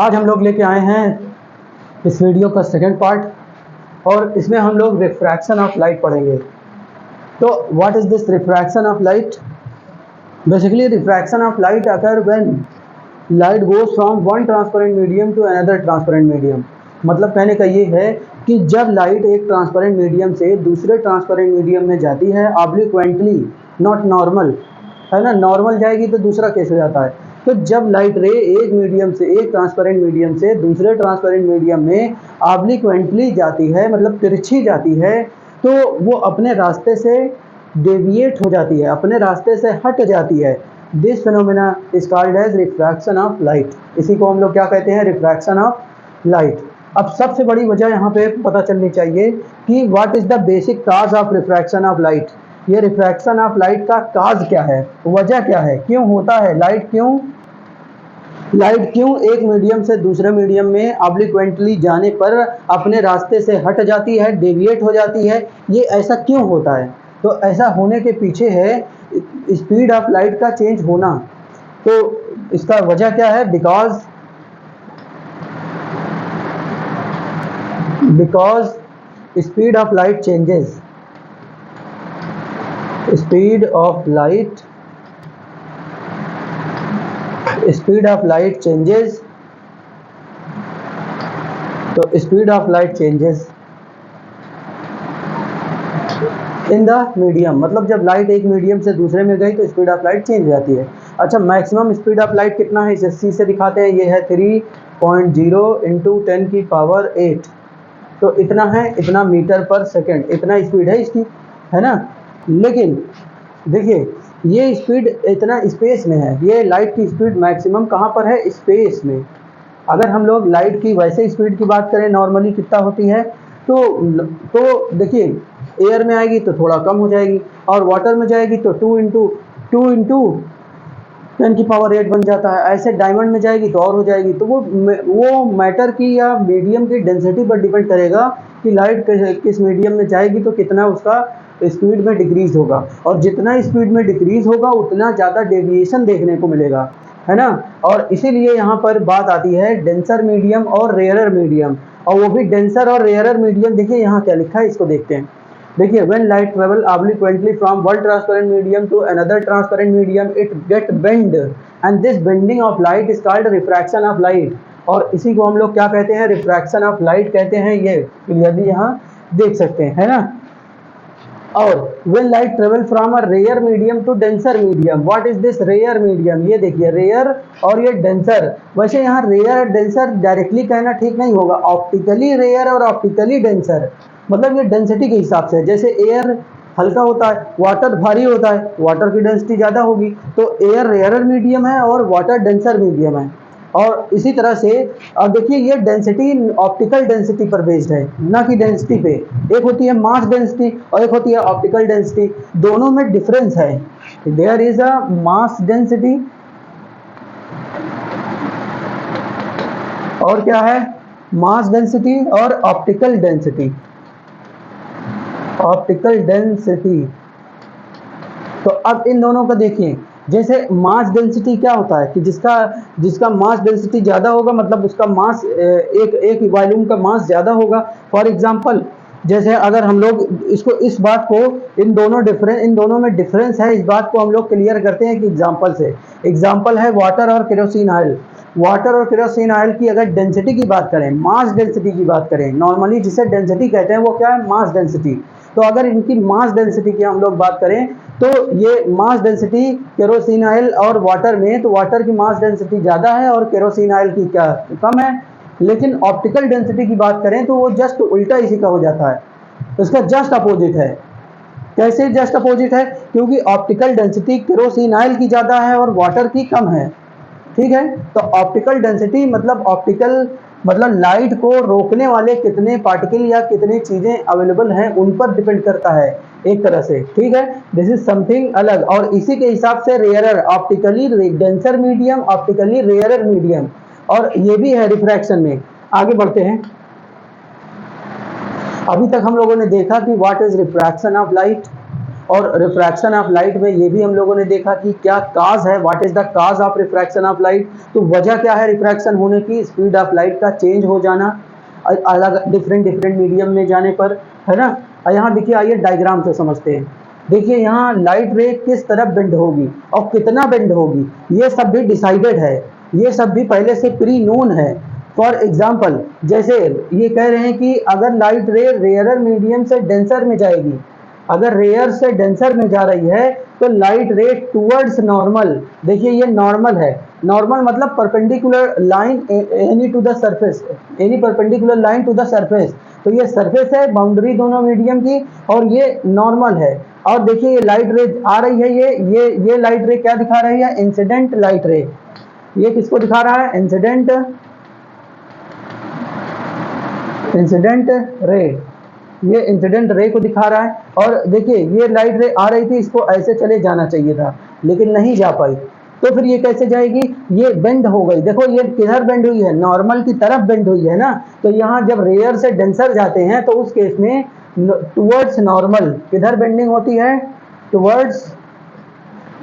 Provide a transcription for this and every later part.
आज हम लोग लेके आए हैं इस वीडियो का सेकंड पार्ट और इसमें हम लोग रिफ्रैक्शन ऑफ लाइट पढ़ेंगे। तो what is this refraction of light? Basically refraction of light occur when light goes from one transparent medium to another transparent medium. मतलब कहने का ये है कि जब लाइट एक ट्रांसपेरेंट मीडियम से दूसरे ट्रांसपेरेंट मीडियम में जाती है ऑब्लिक्वेंटली, नॉट नॉर्मल, है ना। नॉर्मल जाएगी तो दूसरा कैसे जाता है? तो जब लाइट रे एक मीडियम से, एक ट्रांसपेरेंट मीडियम से दूसरे ट्रांसपेरेंट मीडियम में ऑब्लिक्वेंटली जाती है, मतलब तिरछी जाती है, तो वो अपने रास्ते से डेविएट हो जाती है, अपने रास्ते से हट जाती है। This phenomena is called as refraction of light. इसी को हम लोग क्या कहते हैं? Refraction of light. अब सबसे बड़ी वजह यहाँ पे पता चलनी चाहिए कि what is the basic cause of refraction of light. ये रिफ्रैक्शन ऑफ लाइट का काज क्या है, वजह क्या है, क्यों होता है? लाइट क्यों एक मीडियम से दूसरे मीडियम में ऑब्लिक्वेंटली जाने पर अपने रास्ते से हट जाती है, डेविएट हो जाती है? ये ऐसा क्यों होता है? तो ऐसा होने के पीछे है स्पीड ऑफ लाइट का चेंज होना। तो इसका वजह क्या है? Because speed of light changes, speed of light changes. तो speed of light changes in the medium, मतलब जब लाइट एक मीडियम से दूसरे में गई तो स्पीड ऑफ लाइट चेंज हो जाती है। अच्छा, मैक्सिमम स्पीड ऑफ लाइट कितना है? इसे से दिखाते हैं। ये है 3.0 इंटू 10 की पावर 8। तो इतना है, इतना मीटर पर सेकेंड, इतना स्पीड है इसकी, है ना। लेकिन देखिए, ये स्पीड इतना स्पेस में है। ये लाइट की स्पीड मैक्सिमम कहाँ पर है? स्पेस में। अगर हम लोग लाइट की वैसे स्पीड की बात करें नॉर्मली कितना होती है, तो देखिए, एयर में आएगी तो थोड़ा कम हो जाएगी, और वाटर में जाएगी तो 2 इंटू 10 की पावर 8 बन जाता है। ऐसे डायमंड में जाएगी तो और हो जाएगी। तो वो मैटर की या मीडियम की डेंसिटी पर डिपेंड करेगा कि लाइट किस मीडियम में जाएगी तो कितना उसका स्पीड में डिक्रीज होगा, और जितना स्पीड में डिक्रीज होगा उतना ज़्यादा डेविएशन देखने को मिलेगा, है ना। और इसीलिए यहाँ पर बात आती है डेंसर मीडियम और रेयरर मीडियम, और वो भी डेंसर और रेयरर मीडियम। देखिए यहाँ क्या लिखा है, इसको देखते हैं। देखिए, when light travel obliquely from one transparent medium to another transparent medium, it get bend, and this bending of light is called refraction of light। और इसी को हम लोग क्या कहते हैं? रिफ्रैक्शन ऑफ लाइट कहते हैं। ये क्लियरली यहाँ देख सकते हैं, है ना। और when light travel from a rare medium to denser medium, what is this rare medium? ये देखिए, रेयर और ये डेंसर। वैसे यहाँ रेयर और डेंसर डायरेक्टली कहना ठीक नहीं होगा, ऑप्टिकली रेयर और ऑप्टिकली डेंसर। मतलब ये डेंसिटी के हिसाब से, जैसे एयर हल्का होता है, वाटर भारी होता है, वाटर की डेंसिटी ज़्यादा होगी। तो एयर रेयरर मीडियम है और वाटर डेंसर मीडियम है। और इसी तरह से अब देखिए, ये डेंसिटी ऑप्टिकल डेंसिटी पर बेस्ड है, ना कि डेंसिटी पे। एक होती है मास डेंसिटी और एक होती है ऑप्टिकल डेंसिटी। दोनों में डिफरेंस है। There is a mass density और क्या है? मास डेंसिटी और ऑप्टिकल डेंसिटी। तो अब इन दोनों का देखिए, जैसे मास डेंसिटी क्या होता है कि जिसका मास डेंसिटी ज़्यादा होगा, मतलब उसका मास एक वॉल्यूम का मास ज़्यादा होगा। फॉर एग्जांपल, जैसे अगर हम लोग इस बात को, इन दोनों में डिफरेंस है, इस बात को हम लोग क्लियर करते हैं कि एग्जांपल से। एग्जांपल है वाटर और केरोसिन ऑयल। वाटर और केरोसिन ऑयल की अगर डेंसिटी की बात करें, मास डेंसिटी की बात करें, नॉर्मली जिसे डेंसिटी कहते हैं वो क्या है? Mass density. तो अगर इनकी मास डेंसिटी की हम लोग बात करें तो ये मास डेंसिटी केरोसिन ऑयल और वाटर में, तो वाटर की मास डेंसिटी ज़्यादा है और केरोसिन ऑयल की क्या कम है। लेकिन ऑप्टिकल डेंसिटी की बात करें तो वो जस्ट उल्टा इसी का हो जाता है, इसका जस्ट अपोजिट है। कैसे जस्ट अपोजिट है? क्योंकि ऑप्टिकल डेंसिटी केरोसिन ऑयल की ज़्यादा है और वाटर की कम है, ठीक है। तो ऑप्टिकल डेंसिटी मतलब लाइट को रोकने वाले कितने पार्टिकल या कितने चीज़ें अवेलेबल हैं उन पर डिपेंड करता है एक तरह से, ठीक है। दिस इज समथिंग अलग। और इसी के हिसाब से rarer, optically denser medium, optically rarer medium, और ये भी है रिफ्रैक्शन में। आगे बढ़ते हैं। अभी तक हम लोगों ने देखा कि what is refraction of light, और रिफ्रैक्शन ऑफ लाइट में ये भी हम लोगों ने देखा कि क्या काज है, what is the cause of refraction of light. तो वजह क्या है रिफ्रैक्शन होने की, स्पीड ऑफ लाइट का चेंज हो जाना अलग डिफरेंट डिफरेंट मीडियम में जाने पर, है ना। यहाँ देखिए आइए डायग्राम से समझते हैं। देखिए यहाँ लाइट रे किस तरफ बेंड होगी और कितना बेंड होगी, ये सब भी डिसाइडेड है, ये सब भी पहले से प्री नोन है। फॉर एग्जाम्पल जैसे ये कह रहे हैं कि अगर लाइट रे रेयरर मीडियम से डेंसर में जाएगी, अगर रेयर से डेंसर में जा रही है तो लाइट रे टूवर्ड्स नॉर्मल, देखिए ये नॉर्मल है, नॉर्मल मतलब perpendicular line any to the surface, any perpendicular line to the surface. तो ये सरफेस है बाउंड्री दोनों मीडियम की और ये नॉर्मल है। और देखिए ये लाइट रे आ रही है, ये लाइट रे क्या दिखा रही है, इंसिडेंट लाइट रे। ये किसको दिखा रहा है, इंसिडेंट रे, ये इंसिडेंट रे को दिखा रहा है। और देखिए ये लाइट रे आ रही थी, इसको ऐसे चले जाना चाहिए था लेकिन नहीं जा पाई, तो फिर ये कैसे जाएगी, ये बेंड हो गई। देखो ये किधर बेंड हुई है, नॉर्मल की तरफ बेंड हुई है ना। तो यहाँ जब रेयर से डेंसर जाते हैं तो उस केस में टुवर्ड्स नॉर्मल, किधर बेंडिंग होती है, टुवर्ड्स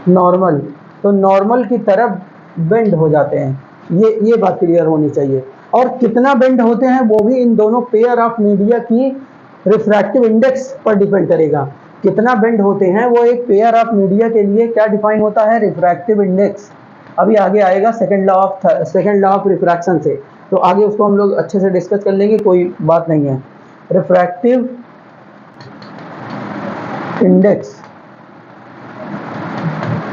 नॉर्मल, तो नॉर्मल की तरफ बेंड हो जाते हैं। ये बात क्लियर होनी चाहिए। और कितना बेंड होते हैं वो भी इन दोनों पेयर ऑफ मीडिया की रिफ्रैक्टिव इंडेक्स पर डिपेंड करेगा। कितना बेंड होते हैं वो एक पेयर ऑफ मीडिया के लिए क्या डिफाइन होता है, रिफ्रैक्टिव इंडेक्स। अभी आगे आएगा सेकंड लॉ ऑफ रिफ्रैक्शन से, तो आगे उसको हम लोग अच्छे से डिस्कस कर लेंगे, कोई बात नहीं है। रिफ्रैक्टिव इंडेक्स,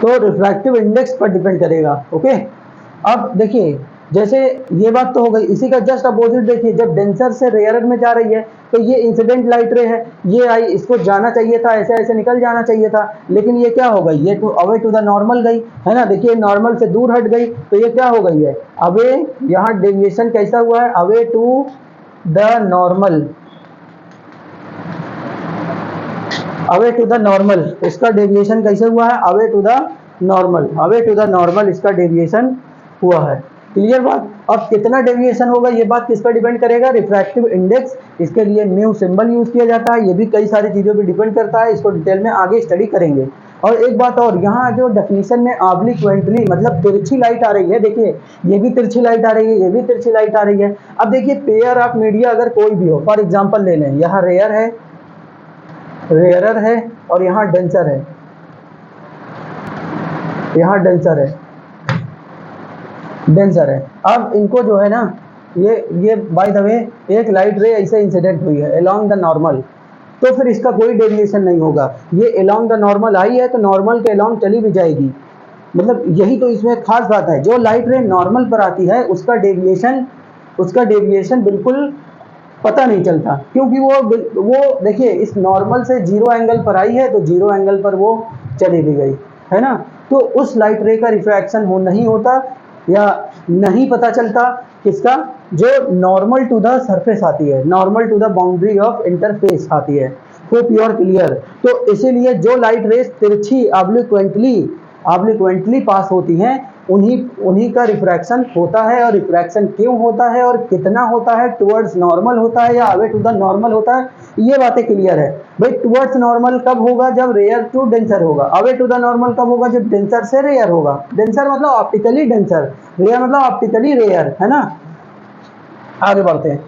तो रिफ्रैक्टिव इंडेक्स पर डिपेंड करेगा। ओके, अब देखिए जैसे ये बात तो हो गई, इसी का जस्ट अपोजिट देखिए, जब डेंसर से रेयरर में जा रही है तो ये इंसिडेंट लाइट रे है, ये आई, इसको जाना चाहिए था, ऐसे ऐसे निकल जाना चाहिए था, लेकिन ये क्या हो गई, ये तो अवे टू द नॉर्मल गई, है ना। देखिए नॉर्मल से दूर हट गई, तो ये क्या हो गई है, अवे, यहाँ डेविएशन कैसा हुआ है, away to the normal, away to the normal, इसका डेविएशन कैसे हुआ है, away to the normal, away to the normal इसका डेविएशन हुआ है। क्लियर बात। अब कितना डेविएशन होगा ये बात किस पर डिपेंड करेगा, रिफ्रैक्टिव इंडेक्स, इसके लिए म्यू सिंबल यूज किया जाता है, ये भी कई सारी चीजों पे डिपेंड करता है, इसको डिटेल में आगे स्टडी करेंगे। और एक बात और, यहाँ जो डेफिनेशन में ऑब्लिक्वेंटली मतलब तिरछी लाइट आ रही है, देखिए ये भी तिरछी लाइट आ रही है, ये भी तिरछी लाइट आ रही है। अब देखिए पेयर ऑफ मीडिया अगर कोई भी हो, फॉर एग्जाम्पल ले लें, यहाँ रेयरर है और यहाँ डेंसर है, यहाँ डेंसर है। अब इनको जो है ना, ये बाय द वे एक लाइट रे ऐसे इंसिडेंट हुई है अलोंग द नॉर्मल, तो फिर इसका कोई डेविएशन नहीं होगा। ये अलोंग द नॉर्मल आई है तो नॉर्मल के अलोंग चली भी जाएगी, मतलब यही तो इसमें खास बात है। जो लाइट रे नॉर्मल पर आती है उसका डेविएशन बिल्कुल पता नहीं चलता, क्योंकि वो देखिए इस नॉर्मल से जीरो एंगल पर आई है तो जीरो एंगल पर वो चली भी गई, है ना। तो उस लाइट रे का रिफ्रैक्शन नहीं होता या नहीं पता चलता, किसका, जो नॉर्मल टू द सरफेस आती है, normal to the boundary of interface आती है। Hope you are clear. तो इसीलिए जो लाइट रेस तिरछी ऑब्लिक्वेंटली पास होती हैं उन्हीं का रिफ्रैक्शन होता है। और रिफ्रैक्शन क्यों होता है और कितना होता है, टुवर्ड्स नॉर्मल होता है या अवे टू द नॉर्मल होता है, ये बातें क्लियर है भाई। टुवर्ड्स नॉर्मल कब होगा, जब रेयर टू डेंसर होगा। अवे टू द नॉर्मल कब होगा, जब डेंसर से रेयर होगा। डेंसर मतलब ऑप्टिकली डेंसर, रेयर मतलब ऑप्टिकली रेयर, है ना। आगे बढ़ते हैं।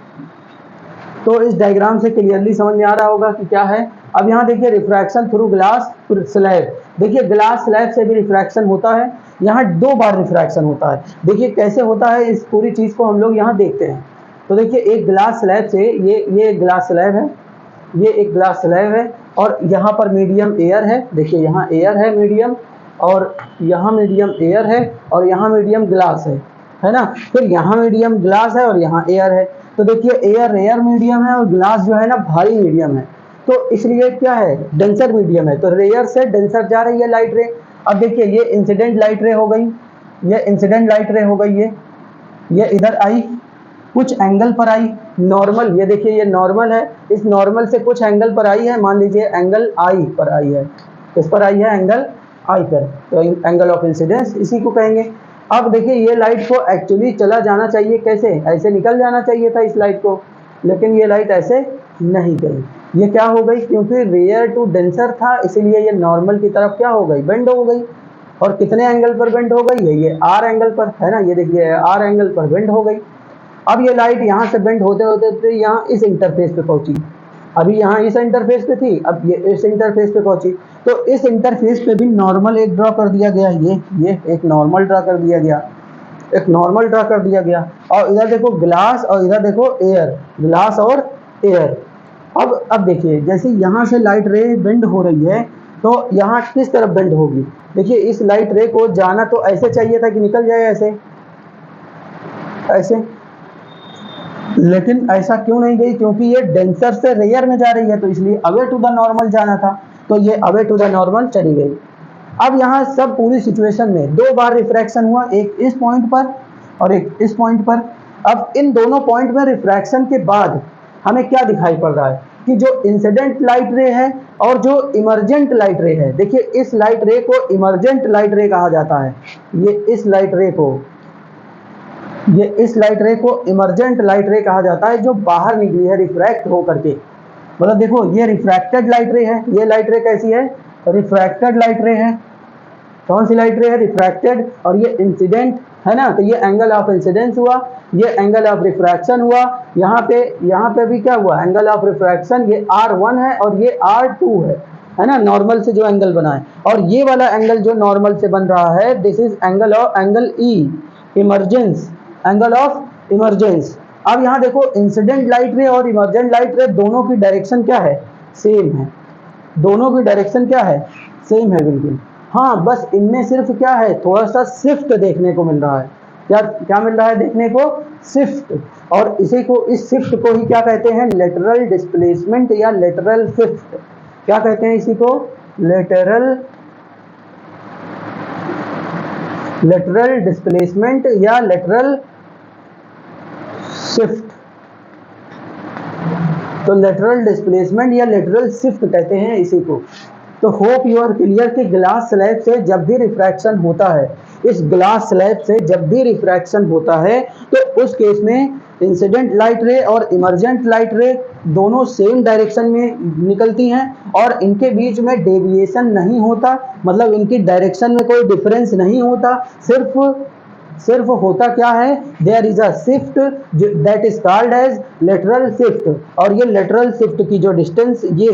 तो इस डायग्राम से क्लियरली समझ में आ रहा होगा कि क्या है। अब यहाँ देखिए रिफ्रैक्शन थ्रू ग्लास स्लैब, देखिए ग्लास स्लैब से भी रिफ्रैक्शन होता है। यहाँ 2 बार रिफ्रैक्शन होता है। देखिए कैसे होता है, इस पूरी चीज को हम लोग यहाँ देखते हैं। तो देखिए एक ग्लास स्लैब से, ये एक ग्लास स्लैब है, ये एक ग्लास स्लैब है और यहाँ पर मीडियम एयर है। देखिए यहाँ एयर है मीडियम, और यहाँ मीडियम एयर है और यहाँ मीडियम ग्लास है ना। फिर यहाँ मीडियम ग्लास है और यहाँ एयर है। तो देखिए एयर रेयर मीडियम है और ग्लास जो है ना भारी मीडियम है, तो इसलिए क्या है, डेंसर मीडियम है। तो रेयर से डेंसर जा रही है लाइट रे। अब देखिए ये इंसिडेंट लाइट रे हो गई, ये इंसिडेंट लाइट रे हो गई, ये इधर आई, कुछ एंगल पर आई, नॉर्मल, ये देखिए ये नॉर्मल है, इस नॉर्मल से कुछ एंगल पर आई है, मान लीजिए एंगल आई पर आई है, किस पर आई है, एंगल आई पर, तो एंगल ऑफ इंसिडेंस इसी को कहेंगे। अब देखिए ये लाइट को एक्चुअली चला जाना चाहिए, कैसे, ऐसे निकल जाना चाहिए था इस लाइट को, लेकिन ये लाइट ऐसे नहीं गई, ये क्या हो गई, क्योंकि रेयर टू डेंसर था इसीलिए ये नॉर्मल की तरफ क्या हो गई, बेंड हो गई। और कितने एंगल पर बेंड हो गई है, ये आर एंगल पर है ना, ये देखिए आर एंगल पर बेंड हो गई। अब ये लाइट यहाँ से बेंड होते होते यहाँ इस इंटरफेस पे पहुंची, अभी यहाँ इस इंटरफेस पे थी, अब ये इस इंटरफेस पे पहुंची, तो इस इंटरफेस पे भी नॉर्मल एक ड्रॉ कर दिया गया, ये एक नॉर्मल ड्रॉ कर दिया गया, एक नॉर्मल ड्रॉ कर दिया गया। और इधर देखो ग्लास और इधर देखो एयर, ग्लास और एयर। अब देखिए जैसे यहाँ से लाइट रे बेंड हो रही है तो यहाँ किस तरफ बेंड होगी, देखिए इस लाइट रे को जाना तो ऐसे चाहिए था कि निकल जाए ऐसे ऐसे, लेकिन ऐसा क्यों नहीं गई, क्योंकि ये डेंसर से रेयर में जा रही है तो इसलिए अवे टू द नॉर्मल जाना था, तो ये अवे टू द नॉर्मल चली गई। अब यहाँ सब पूरी सिचुएशन में 2 बार रिफ्रैक्शन हुआ, एक इस पॉइंट पर और एक इस पॉइंट पर। अब इन दोनों पॉइंट में रिफ्रैक्शन के बाद हमें क्या दिखाई पड़ रहा है कि जो इंसिडेंट लाइट रे है और जो इमर्जेंट लाइट रे है, देखिए इस लाइट रे को इमर्जेंट लाइट रे कहा जाता है, ये इस लाइट रे को इमर्जेंट लाइट रे कहा जाता है, जो बाहर निकली है रिफ्रैक्ट हो करके। मतलब देखो ये रिफ्रैक्टेड लाइट रे है, ये लाइट रे कैसी है, रिफ्रैक्टेड लाइट रे है। कौन सी लाइट रे है, रिफ्रैक्टेड, और ये इंसिडेंट है ना, तो ये एंगल ऑफ इंसिडेंस हुआ, ये एंगल ऑफ रिफ्रैक्शन हुआ। यहाँ पे भी क्या हुआ, एंगल ऑफ रिफ्रैक्शन, ये R1 है और ये R2 है ना, नॉर्मल से जो एंगल बना है। और ये वाला एंगल जो नॉर्मल से बन रहा है, this is angle E, emergence, angle of emergence. अब यहाँ देखो इंसिडेंट लाइट रे और इमर्जेंट लाइट रे दोनों की डायरेक्शन क्या है, सेम है, दोनों की डायरेक्शन क्या है, सेम है बिल्कुल। हाँ बस इनमें सिर्फ क्या है, थोड़ा सा शिफ्ट देखने को मिल रहा है, क्या मिल रहा है देखने को, शिफ्ट। और इसी को, इस शिफ्ट को ही क्या कहते हैं, लेटरल डिस्प्लेसमेंट या लेटरल शिफ्ट। क्या कहते हैं इसी को, लेटरल डिस्प्लेसमेंट या लेटरल शिफ्ट। तो लेटरल डिस्प्लेसमेंट या लेटरल शिफ्ट कहते हैं इसी को। तो होप यू आर क्लियर कि ग्लास स्लैब से जब भी रिफ्रैक्शन होता है, इस ग्लास स्लैब से जब भी रिफ्रैक्शन होता है तो उस केस में इंसिडेंट लाइट रे और इमर्जेंट लाइट रे दोनों सेम डायरेक्शन में निकलती हैं और इनके बीच में डेविएशन नहीं होता, मतलब इनकी डायरेक्शन में कोई डिफरेंस नहीं होता, सिर्फ होता क्या है, there is a shift that is called as lateral shift. और ये लेटरल शिफ्ट की जो डिस्टेंस ये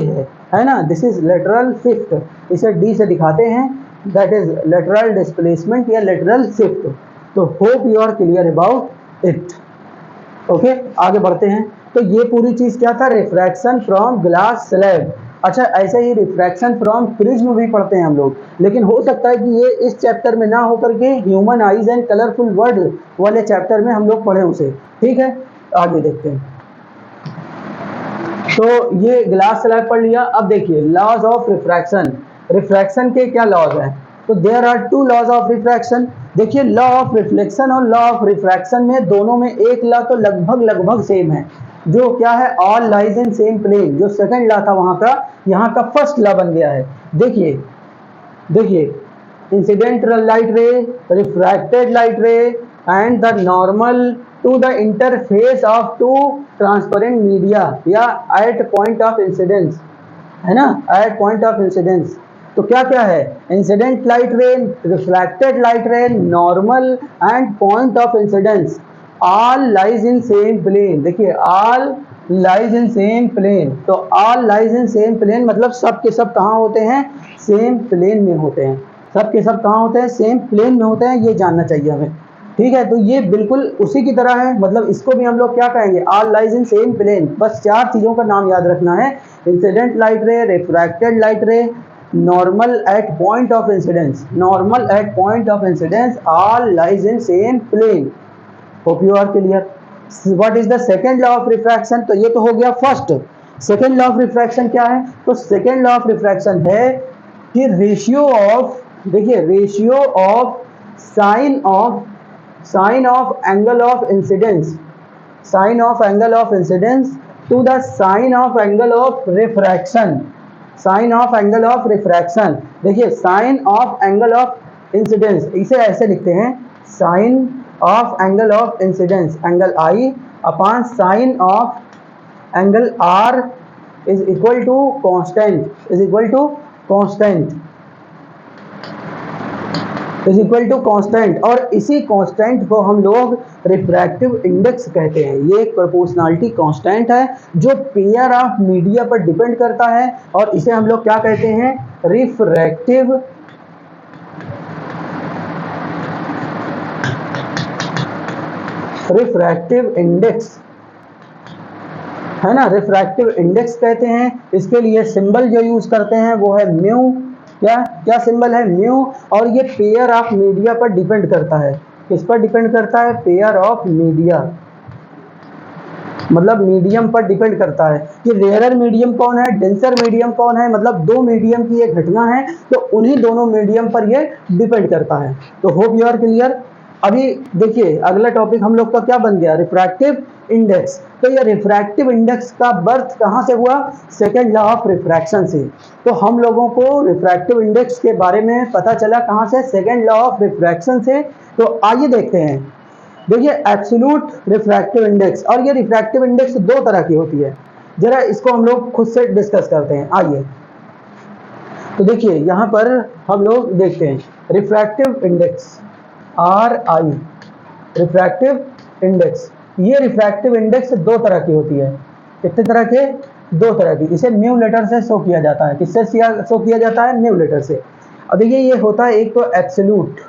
है ना, दिस इज लेटरल शिफ्ट, इसे डी से दिखाते हैं, दैट इज लेटरल डिस्प्लेसमेंट या लेटरल शिफ्ट। तो hope you are clear about it. Okay आगे बढ़ते हैं। तो ये पूरी चीज क्या था, रिफ्रैक्शन फ्रॉम ग्लास स्लैब। अच्छा ऐसे ही रिफ्रैक्शन फ्रॉम प्रिज्म भी पढ़ते हैं हम लोग, लेकिन हो सकता है कि ये इस चैप्टर में ना होकर के human eyes and colourful world वाले चैप्टर में हम लोग पढ़े उसे। ठीक है आगे देखते हैं। तो ये ग्लास स्लैब पढ़ लिया। अब देखिए लॉज ऑफ रिफ्रैक्शन, रिफ्रैक्शन के क्या लॉज हैं, तो there are 2 laws of refraction. देखिए लॉ ऑफ रिफ्लेक्शन और लॉ ऑफ रिफ्रैक्शन में दोनों में एक लॉ तो लगभग सेम है, जो क्या है, all lies in same plane. जो सेकंड लॉ था वहां का, यहाँ का फर्स्ट लॉ बन गया है। देखिए incident light ray, refracted light ray and the normal to the interface of 2 transparent media या एट पॉइंट ऑफ इंसिडेंस, है ना, एट पॉइंट ऑफ इंसिडेंस। तो क्या क्या है, incident light ray, refracted light ray, normal and point of incidence, all lies in same plane. देखिए all lies in same plane, तो all lies in same plane मतलब सब के सब कहाँ होते हैं, सेम प्लेन में होते हैं। सब के सब कहाँ होते हैं, सेम प्लेन में होते हैं, ये जानना चाहिए हमें। ठीक है, तो ये बिल्कुल उसी की तरह है, मतलब इसको भी हम लोग क्या कहेंगे, all lies in same plane. बस 4 चीज़ों का नाम याद रखना है, incident light ray, refracted light ray, normal at point of incidence, normal at point of incidence, all lies in same plane. Hope you are clear. What is the second law of refraction? तो ये तो हो गया first. Second law of refraction क्या है, तो second law of refraction है कि रेशियो ऑफ, देखिए ratio of sine of angle of incidence, sine of angle of incidence to the sine of angle of refraction, sine of angle of refraction. देखिए sine of angle of incidence, इसे ऐसे लिखते हैं, sine of angle of incidence, angle I upon sine of angle R is equal to constant, is equal to constant, is equal to constant. और इसी constant को हम लोग रिफ्रैक्टिव इंडेक्स कहते हैं। ये एक प्रोपोर्शनलिटी कांस्टेंट है जो पेयर ऑफ मीडिया पर डिपेंड करता है, और इसे हम लोग क्या कहते हैं, रिफ्रैक्टिव इंडेक्स, है ना, रिफ्रैक्टिव इंडेक्स कहते हैं। इसके लिए सिंबल जो यूज करते हैं वो है म्यू, क्या सिंबल है, म्यू। और ये पेयर ऑफ मीडिया पर डिपेंड करता है, किस पर डिपेंड करता है, पेयर ऑफ मीडिया, मतलब मीडियम पर डिपेंड करता है कि रेयरर मीडियम कौन है, डेंसर मीडियम कौन है, मतलब दो मीडियम की एक घटना है तो उन्हीं दोनों मीडियम पर ये डिपेंड करता है। तो होप यू आर क्लियर। अभी देखिए अगला टॉपिक हम लोग का क्या बन गया, रिफ्रैक्टिव इंडेक्स। तो ये रिफ्रैक्टिव इंडेक्स का बर्थ कहाँ से हुआ, सेकेंड लॉ ऑफ रिफ्रैक्शन से। तो हम लोगों को रिफ्रैक्टिव इंडेक्स के बारे में पता चला कहाँ से, सेकेंड लॉ ऑफ रिफ्रैक्शन से। तो आइए देखते हैं। देखिए एब्सोल्यूट रिफ्रैक्टिव इंडेक्स, और ये रिफ्रैक्टिव इंडेक्स दो तरह की होती है, जरा इसको हम लोग खुद से डिस्कस करते हैं। आइए तो देखिए यहाँ पर हम लोग देखते हैं refractive index, RI, refractive index. ये रिफ्रैक्टिव इंडेक्स दो तरह की होती है, कितने तरह के, दो तरह की। इसे म्यू लेटर से शो किया जाता है, किससे शो किया जाता है, म्यू लेटर से। अब देखिए ये होता है एक तो एब्सोल्यूट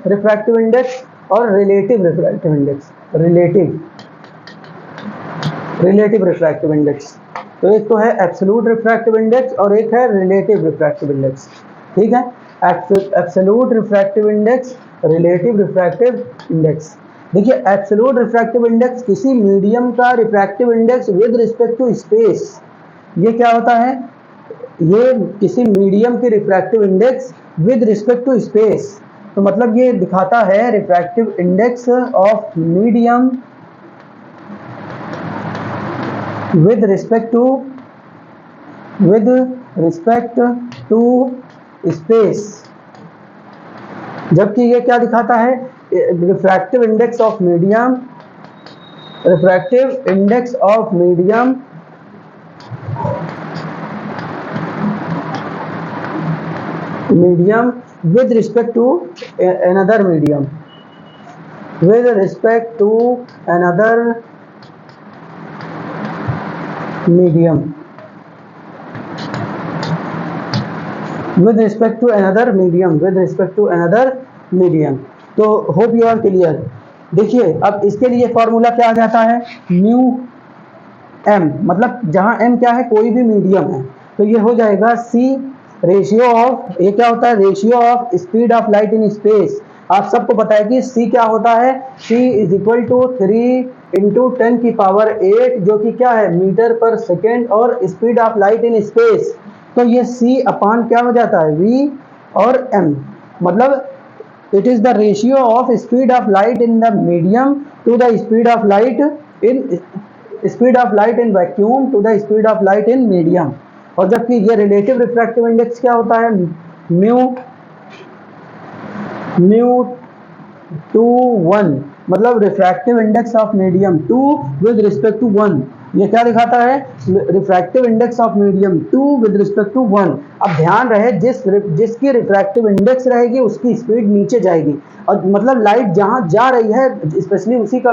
रिफ्रैक्टिव इंडेक्स और relative refractive index, relative refractive index. तो एक तो है एब्सोल्यूट रिफ्रैक्टिव इंडेक्स और एक है रिलेटिव रिफ्रैक्टिव इंडेक्स, ठीक है। Absolute refractive index, relative refractive index. देखिए एब्सोल्यूट रिफ्रैक्टिव इंडेक्स किसी मीडियम का refractive index with respect to space, ये क्या होता है, ये किसी मीडियम की refractive index with respect to space. तो मतलब ये दिखाता है refractive index of medium with respect to space, जबकि ये क्या दिखाता है, refractive index of medium with respect to another medium, with respect to another medium, with respect to another medium। तो होप यू आर क्लियर। देखिए अब इसके लिए फॉर्मूला क्या आ जाता है, म्यू एम, मतलब जहां एम क्या है, कोई भी मीडियम है, तो ये हो जाएगा सी रेशियो ऑफ, ये क्या होता है, ratio of speed of light in space. आप सबको पता है कि c क्या होता है, c is equal to 3 into 10 की पावर 8, जो कि क्या है, मीटर पर सेकेंड, और speed of light in space. तो ये c अपान क्या हो जाता है, v और m, मतलब it is the ratio of speed of light in the medium to the speed of light in vacuum to the speed of light in medium. और जबकि ये रिलेटिव रिफ्रैक्टिव इंडेक्स क्या होता है, म्यू टू 1, मतलब refractive index of medium 2 with respect to 1। ये क्या दिखाता है, refractive index of medium 2 with respect to 1। अब ध्यान रहे जिसकी रिफ्रैक्टिव इंडेक्स रहेगी उसकी स्पीड नीचे जाएगी, और मतलब लाइट जहां जा रही है स्पेशली उसी का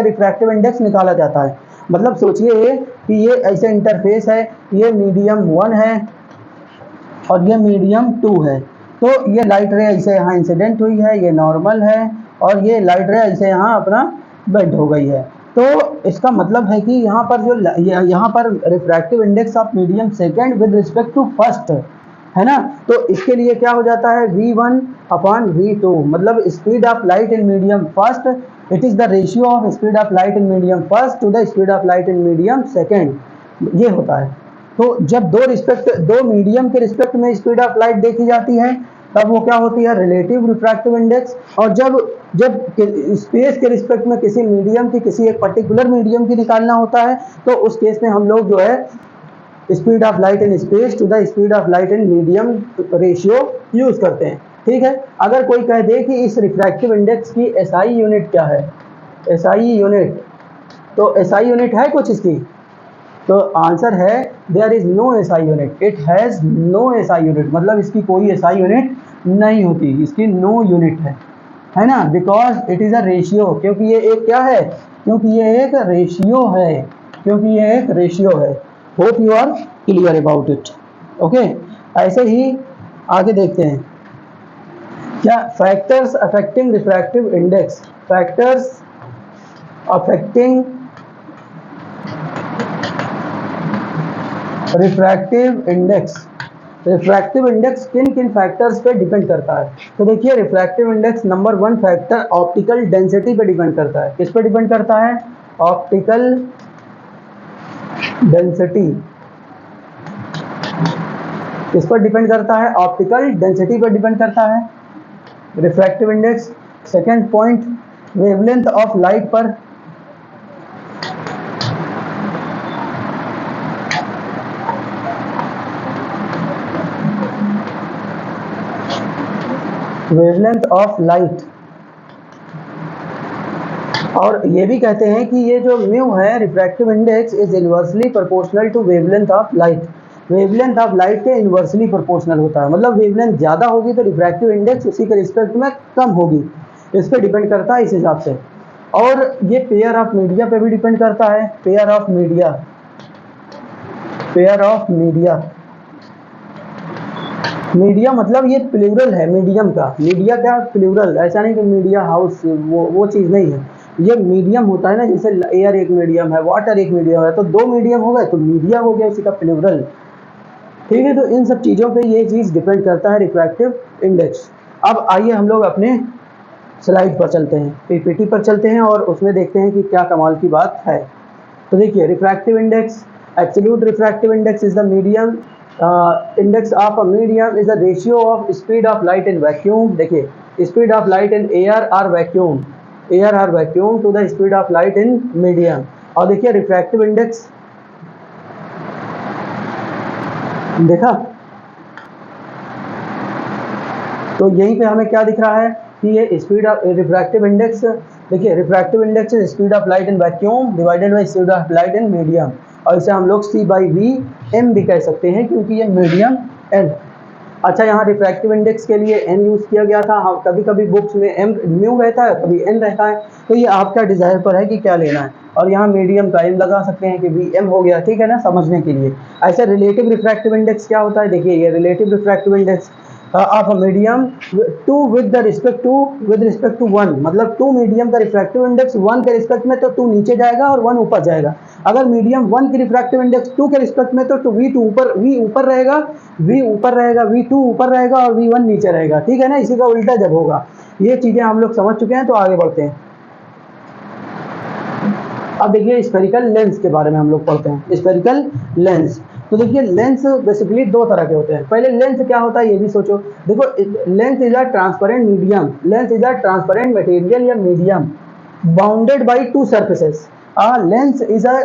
रिफ्रैक्टिव इंडेक्स निकाला जाता है। मतलब सोचिए कि ये ऐसे इंटरफेस है, ये मीडियम 1 है और ये मीडियम 2 है। तो ये लाइट रे ऐसे यहाँ इंसिडेंट हुई है, ये नॉर्मल है, और ये लाइट रे ऐसे यहाँ अपना बेंड हो गई है। तो इसका मतलब है कि यहाँ पर जो यहाँ पर refractive index of medium second with respect to first है ना, तो इसके लिए क्या हो जाता है, v1 अपॉन v2, मतलब speed of light in medium first, it is the ratio of speed of light in medium first to the speed of light in medium second, ये होता है। तो जब दो मीडियम के रिस्पेक्ट में स्पीड ऑफ लाइट देखी जाती है तब वो क्या होती है, रिलेटिव रिफ्रैक्टिव इंडेक्स। और जब स्पेस के रिस्पेक्ट में किसी मीडियम की, किसी एक पर्टिकुलर मीडियम की निकालना होता है, तो उस केस में हम लोग जो है speed of light in space to the speed of light in medium ratio use करते हैं। ठीक है। अगर कोई कह दे कि इस रिफ्रैक्टिव इंडेक्स की एसआई यूनिट क्या है, एसआई यूनिट, तो एसआई यूनिट है कुछ इसकी, तो आंसर है there is no SI unit, it has no SI unit, मतलब इसकी कोई एसआई यूनिट नहीं होती, इसकी नो यूनिट है ना, because it is a ratio, क्योंकि ये एक क्या है, क्योंकि ये एक रेशियो है, क्योंकि ये एक रेशियो है। Hope you are clear about it. Okay, ऐसे ही आगे देखते हैं क्या factors affecting refractive index, factors affecting refractive index, refractive index किन किन फैक्टर्स पे डिपेंड करता है। तो देखिए refractive index number 1 factor optical density पे डिपेंड करता है। किस पे डिपेंड करता है, ऑप्टिकल डेंसिटी, किस पर डिपेंड करता है, ऑप्टिकल डेंसिटी पर डिपेंड करता है refractive index. Second point, wavelength of light पर, वेवलेंथ ऑफ लाइट, और ये भी कहते हैं कि ये जो म्यू है refractive index is inversely proportional to wavelength of light, wavelength of light के इनवर्सली प्रोपोर्शनल होता है, मतलब वेवलेंथ ज़्यादा होगी तो रिफ्रैक्टिव इंडेक्स उसी के रिस्पेक्ट में कम होगी, इस पर डिपेंड करता है इस हिसाब से। और ये पेयर ऑफ मीडिया पे भी डिपेंड करता है, pair of media, pair of media, media मतलब ये प्लूरल है मीडियम का, मीडिया क्या प्लूरल, ऐसा नहीं कि मीडिया हाउस, वो चीज़ नहीं है, ये मीडियम होता है ना, जैसे एयर एक मीडियम है, वाटर एक मीडियम है, तो दो मीडियम हो गए तो मीडिया हो गया उसी का प्लूरल। ठीक है, तो इन सब चीज़ों पे ये चीज़ डिपेंड करता है रिफ्रैक्टिव इंडेक्स। अब आइए हम लोग अपने स्लाइड पर चलते हैं, पीपीटी पर चलते हैं और उसमें देखते हैं कि क्या कमाल की बात है। तो देखिए refractive index, absolute refractive index is the medium, index of a medium is the ratio of speed of light in vacuum, देखिए speed of light in air और वैक्यूम, एयर और vacuum to the speed of light in medium. और देखिए refractive index, देखा, तो यहीं पे हमें क्या दिख रहा है कि ये स्पीड ऑफ रिफ्रैक्टिव इंडेक्स, देखिए refractive index is speed of light in vacuum divided by speed of light in medium, और इसे हम लोग C/V/m भी कह सकते हैं क्योंकि ये मीडियम n। अच्छा, यहाँ रिफ्रैक्टिव इंडेक्स के लिए n यूज़ किया गया था, हाँ कभी कभी बुक्स में m म्यू रहता है, कभी n रहता है, तो ये आपका डिज़ायर पर है कि क्या लेना है, और यहाँ मीडियम का m लगा सकते हैं कि Vm हो गया, ठीक है ना, समझने के लिए। ऐसे रिलेटिव रिफ्रैक्टिव इंडेक्स क्या होता है, देखिए ये relative refractive index of a medium two with respect to 1, मतलब टू मीडियम का रिफ्रैक्टिव इंडेक्स 1 के रिस्पेक्ट में तो 2 नीचे जाएगा और 1 ऊपर जाएगा। अगर मीडियम 1 की रिफ्रैक्टिव इंडेक्स 2 के रिस्पेक्ट में तो V ऊपर रहेगा, V2 ऊपर रहेगा और V1 नीचे रहेगा, ठीक है ना, इसी का उल्टा जब होगा। ये चीज़ें हम लोग समझ चुके हैं, तो आगे बढ़ते हैं। अब देखिए स्फेरिकल लेंस के बारे में हम लोग पढ़ते हैं, स्फेरिकल लेंस। तो देखिए लेंस बेसिकली दो तरह के होते हैं। पहले लेंस क्या होता है ये भी सोचो, देखो lens is a transparent medium, lens is a transparent material या medium bounded by two surfaces, lens is a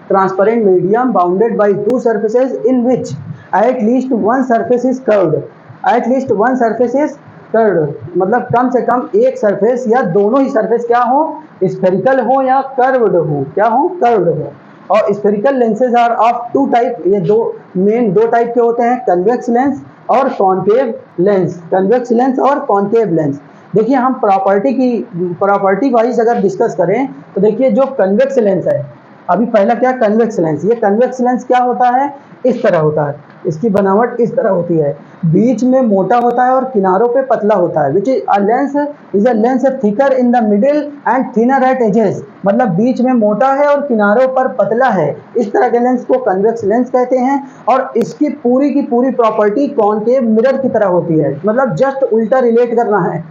transparent medium bounded by two surfaces in which at least one surface is curved, at least one surface is curved, मतलब कम से कम एक surface या दोनों ही surface क्या हो, spherical हो या curved हो, क्या हो, कर्व्ड हो। और spherical lenses are of two type, ये दो टाइप के होते हैं, कन्वेक्स लेंस और कॉन्केव लेंस, कन्वेक्स लेंस और कॉन्केव लेंस। देखिए हम प्रॉपर्टी वाइज अगर डिस्कस करें तो देखिए जो कन्वेक्स लेंस है, अभी पहला क्या कन्वेक्स लेंस, ये कन्वेक्स लेंस क्या होता है, इस तरह होता है, इसकी बनावट इस तरह होती है, बीच में मोटा होता है और किनारों पे पतला होता है, which is a lens thicker in the middle and thinner at edges, मतलब बीच में मोटा है और किनारों पर पतला है, इस तरह के लेंस को कन्वेक्स लेंस कहते हैं। और इसकी पूरी की पूरी प्रॉपर्टी कॉनकेव मिरर की तरह होती है, मतलब जस्ट उल्टा रिलेट करना है,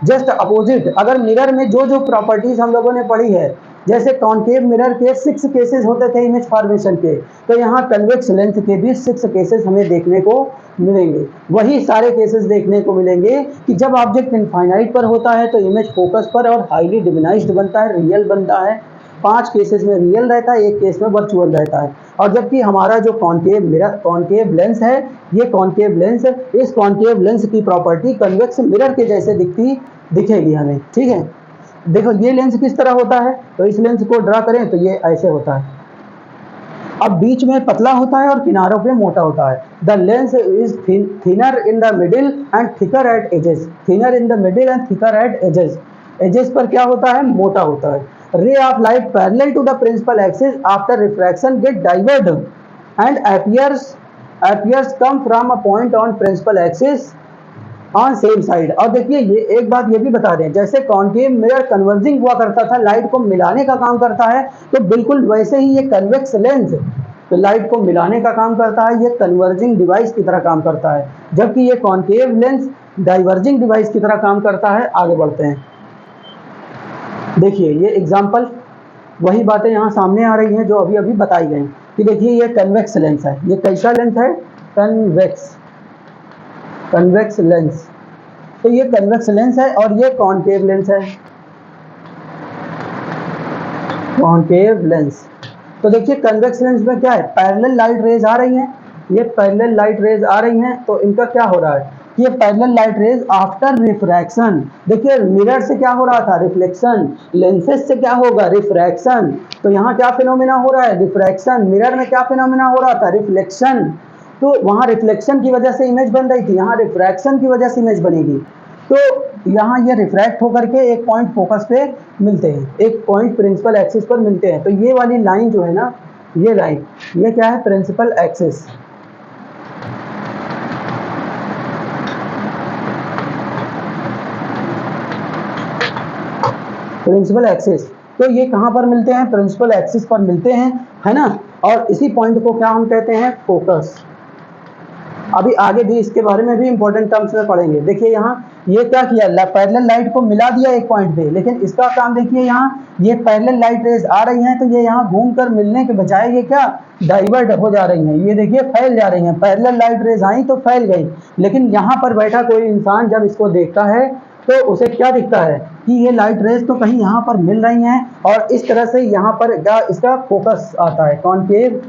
जस्ट अपोजिट। अगर मिरर में जो जो प्रॉपर्टीज हम लोगों ने पढ़ी है, जैसे कॉनकेव मिरर के 6 केसेस होते थे इमेज फॉर्मेशन के, तो यहाँ कन्वेक्स लेंस के भी 6 केसेस हमें देखने को मिलेंगे। वही सारे केसेस देखने को मिलेंगे कि जब ऑब्जेक्ट इनफाइनाइट पर होता है तो इमेज फोकस पर और हाईली डिमिनाइज्ड बनता है, रियल बनता है, 5 केसेस में रियल रहता है, एक केस में वर्चुअल रहता है। और जबकि हमारा जो कॉन्केव लेंस है, ये कॉन्केव लेंस, इस कॉन्केव लेंस की प्रॉपर्टी कन्वेक्स मिरर के जैसे दिखेगी हमें, ठीक है। देखो ये लेंस किस तरह होता है, तो इस लेंस को ड्रा करें तो ये ऐसे होता है। अब बीच में पतला होता है और किनारों पे मोटा होता है। The lens is thinner in the middle and thicker at edges. Thinner in the middle and thicker at edges. Edges पर क्या होता है, मोटा होता है। Ray of light parallel to the principal axis after refraction get divert and appears come from a point on principal axis on same side. और देखिए ये एक बात ये भी बता दें, जैसे कॉन्केव मिरर कन्वर्जिंग हुआ करता था, लाइट को मिलाने का काम करता है, तो बिल्कुल वैसे ही ये कन्वेक्स लेंस तो लाइट को मिलाने का काम करता है, ये कन्वर्जिंग डिवाइस की तरह काम करता है। जबकि ये कॉन्केव लेंस डाइवर्जिंग डिवाइस की तरह काम करता है। आगे बढ़ते हैं, देखिए ये एग्जाम्पल, वही बातें यहाँ सामने आ रही हैं जो अभी अभी बताई गई कि देखिए ये कन्वेक्स लेंस है। ये कैसा लेंस है, कन्वेक्स लेंस। तो ये कन्वेक्स लेंस है और ये कॉन्केव लेंस है, कॉन्केव लेंस। तो देखिए कन्वेक्स लेंस में क्या है, पैरेलल लाइट रेज आ रही हैं, ये पैरेलल लाइट रेज आ रही हैं, तो इनका क्या हो रहा है, ये parallel light rays after refraction. देखिए मिरर से क्या हो रहा था, रिफ्लेक्शन, लेंसेज से क्या होगा, रिफ्रैक्शन। तो यहाँ क्या फिनोमेना हो रहा है, रिफ्रैक्शन। मिरर में क्या फिनोमेना हो रहा था, रिफ्लेक्शन। तो वहाँ रिफ्लेक्शन की वजह से इमेज बन रही थी, यहाँ रिफ्रैक्शन की वजह से इमेज बनेगी। तो यहाँ ये रिफ्रैक्ट होकर के एक पॉइंट फोकस पे मिलते हैं, एक पॉइंट प्रिंसिपल एक्सिस पर मिलते हैं। तो ये वाली लाइन जो है ना, ये लाइन, ये क्या है, प्रिंसिपल एक्सिस। प्रिंसिपल एक्सिस, तो ये कहाँ पर मिलते हैं, प्रिंसिपल एक्सिस पर मिलते हैं, है ना। और इसी पॉइंट को क्या हम कहते हैं, फोकस। अभी आगे भी इसके बारे में भी इंपॉर्टेंट टर्म्स में पढ़ेंगे। देखिए यहाँ ये क्या किया, पैरेलल लाइट को मिला दिया एक पॉइंट पे, लेकिन इसका काम देखिए यहाँ ये पैरेलल लाइट रेज आ रही हैं, तो ये यहाँ घूमकर मिलने के बजाय ये क्या डाइवर्ट हो जा रही हैं, ये देखिए फैल जा रही हैं। पैरेलल लाइट रेज आई तो फैल गई, लेकिन यहाँ पर बैठा कोई इंसान जब इसको देखता है तो उसे क्या दिखता है कि ये लाइट रेज तो कहीं यहाँ पर मिल रही हैं, और इस तरह से यहाँ पर इसका फोकस आता है, कॉन्केव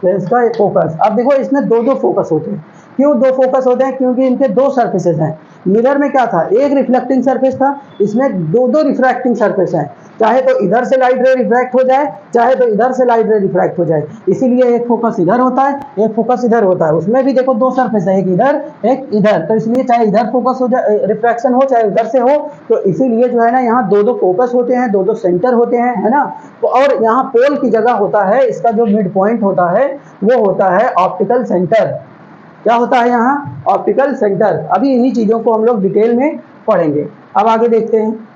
लेंस का फोकस। अब देखो इसमें दो फोकस होते हैं। क्यों दो फोकस होते हैं, क्योंकि इनके दो सरफेसेस हैं। मिरर में क्या था, एक रिफ्लेक्टिंग सरफेस था, इसमें दो रिफ्रैक्टिंग सरफेस हैं। चाहे तो इधर से लाइट रे रिफ्रैक्ट हो जाए, चाहे तो इधर से लाइट रे रिफ्रैक्ट हो जाए, इसीलिए एक फोकस इधर होता है, एक फोकस इधर होता है। उसमें भी देखो दो सरफेस है, एक इधर एक इधर, तो इसलिए चाहे इधर फोकस हो जाए, रिफ्रैक्शन हो, चाहे उधर से हो, तो इसीलिए जो है ना यहाँ दो फोकस होते हैं, दो सेंटर होते हैं, है ना। और यहाँ पोल की जगह होता है, इसका जो मिड पॉइंट होता है वो होता है ऑप्टिकल सेंटर। क्या होता है यहाँ, ऑप्टिकल सेंटर। अभी इन्हीं चीजों को हम लोग डिटेल में पढ़ेंगे। अब आगे देखते हैं,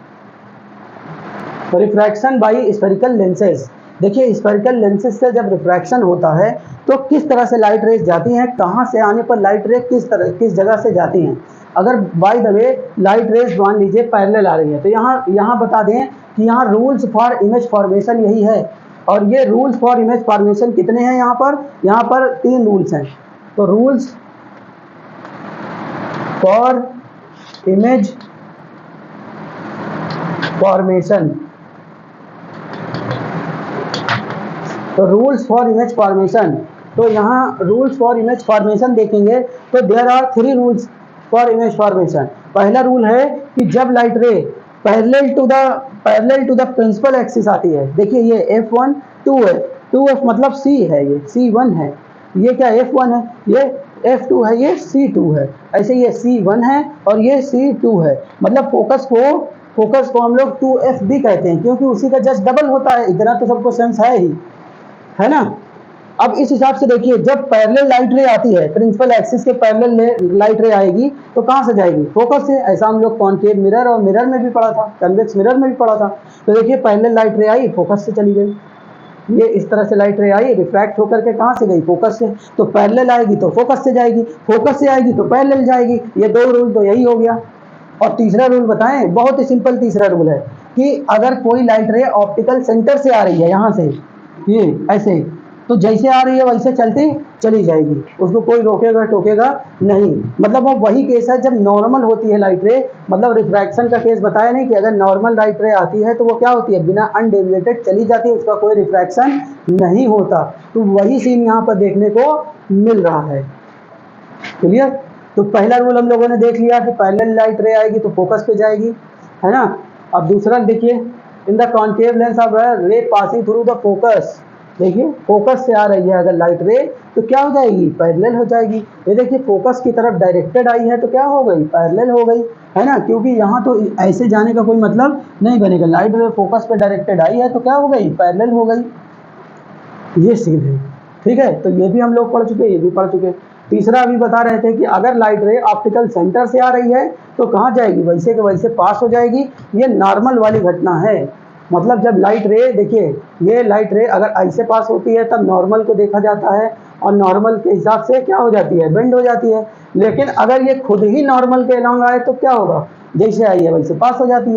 रिफ्रैक्शन बाय स्फेरिकल लेंसेज। देखिए स्फेरिकल लेंसेज से जब रिफ्रैक्शन होता है तो किस तरह से लाइट रेज जाती हैं, कहाँ से आने पर लाइट रे किस जगह से जाती हैं। अगर by the way light rays मान लीजिए पैरेलल आ रही है, तो यहाँ बता दें कि यहाँ रूल्स फॉर इमेज फॉर्मेशन यही है। और ये रूल्स फॉर इमेज फॉर्मेशन कितने हैं, यहाँ पर 3 रूल्स हैं। तो रूल्स फॉर इमेज फॉर्मेशन, तो रूल्स फॉर इमेज फॉर्मेशन, तो यहाँ रूल्स फॉर इमेज फॉर्मेशन देखेंगे तो there are 3 rules for image formation. पहला रूल है कि जब light ray parallel to the principal axis आती है, देखिए ये F1 2F, 2F मतलब C है, ये C1 है, ये क्या F1 है, ये F2 है, ये C2 है, ऐसे ये C1 है और ये C2 है। मतलब फोकस को हम लोग 2F भी कहते हैं, क्योंकि उसी का जस्ट डबल होता है, इतना तो सबको सेंस है ही, है ना। अब इस हिसाब से देखिए, जब पैरेलल लाइट रे आती है, प्रिंसिपल एक्सिस के पैरेलल लाइट रे आएगी तो कहाँ से जाएगी, फोकस से। ऐसा हम लोग कॉन्केव मिरर और मिरर में भी पढ़ा था, कन्वेक्स मिरर में भी पढ़ा था। तो देखिए पैरेलल लाइट रे आई, फोकस से चली गई, ये इस तरह से लाइट रे आई, रिफ्रैक्ट होकर के कहाँ से गई, फोकस से। तो पैरेलल आएगी तो फोकस से जाएगी, फोकस से आएगी तो पैरेलल जाएगी। ये 2 रूल तो यही हो गया। और तीसरा रूल बताएं, बहुत ही सिंपल तीसरा रूल है कि अगर कोई लाइट रे ऑप्टिकल सेंटर से आ रही है, यहाँ से ये ऐसे, तो जैसे आ रही है वैसे चलती चली जाएगी, उसको कोई रोकेगा टोकेगा नहीं। मतलब वो वही केस है जब नॉर्मल होती है लाइट रे, मतलब रिफ्रैक्शन का केस बताया नहीं कि अगर नॉर्मल लाइट रे आती है तो वो क्या होती है, बिना अनडेविएटेड चली जाती है, उसका कोई रिफ्रैक्शन नहीं होता। तो वही सीन यहाँ पर देखने को मिल रहा है। क्लियर? तो पहला रूल हम लोगों ने देख लिया कि पैरेलल लाइट रे आएगी तो फोकस पे जाएगी, है ना। अब दूसरा देखिए, in the concave lens of रे पासिंग थ्रू द फोकस, देखिए फोकस से आ रही है अगर लाइट रे तो क्या हो जाएगी, पैरेलल हो जाएगी। ये देखिए फोकस की तरफ डायरेक्टेड आई है तो क्या हो गई, पैरेलल हो गई, है ना, क्योंकि यहाँ तो ऐसे जाने का कोई मतलब नहीं बनेगा। लाइट रे फोकस पे डायरेक्टेड आई है तो क्या हो गई, पैरेलल हो गई। ये सीन है, ठीक है। तो ये भी हम लोग पढ़ चुके, ये भी पढ़ चुके। तीसरा अभी बता रहे थे कि अगर लाइट रे ऑप्टिकल सेंटर से आ रही है तो कहाँ जाएगी, वैसे के वैसे पास हो जाएगी। ये नॉर्मल वाली घटना है। मतलब जब लाइट रे, देखिए ये लाइट रे अगर ऐसे पास होती है तब नॉर्मल को देखा जाता है और नॉर्मल के हिसाब से क्या हो जाती है, बेंड हो जाती है। लेकिन अगर ये खुद ही नॉर्मल के अलॉन्ग आए तो क्या होगा, जैसे आई है वैसे पास हो जाती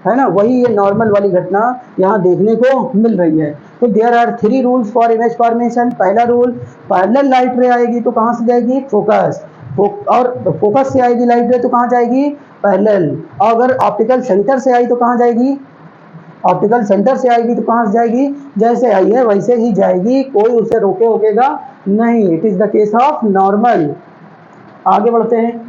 है ना। वही ये नॉर्मल वाली घटना यहाँ देखने को मिल रही है। तो there are 3 rules for image formation. पहला रूल, पैरेलल लाइट रे आएगी तो कहाँ से जाएगी, फोकस, और फोकस से आएगी लाइट रे तो कहाँ जाएगी, पैरेलल। और अगर ऑप्टिकल सेंटर से आई तो कहाँ जाएगी, ऑप्टिकल सेंटर से आएगी तो कहाँ से जाएगी, जैसे आई है वैसे ही जाएगी, कोई उसे रोके होकेगा नहीं। It is the case of normal. आगे बढ़ते हैं,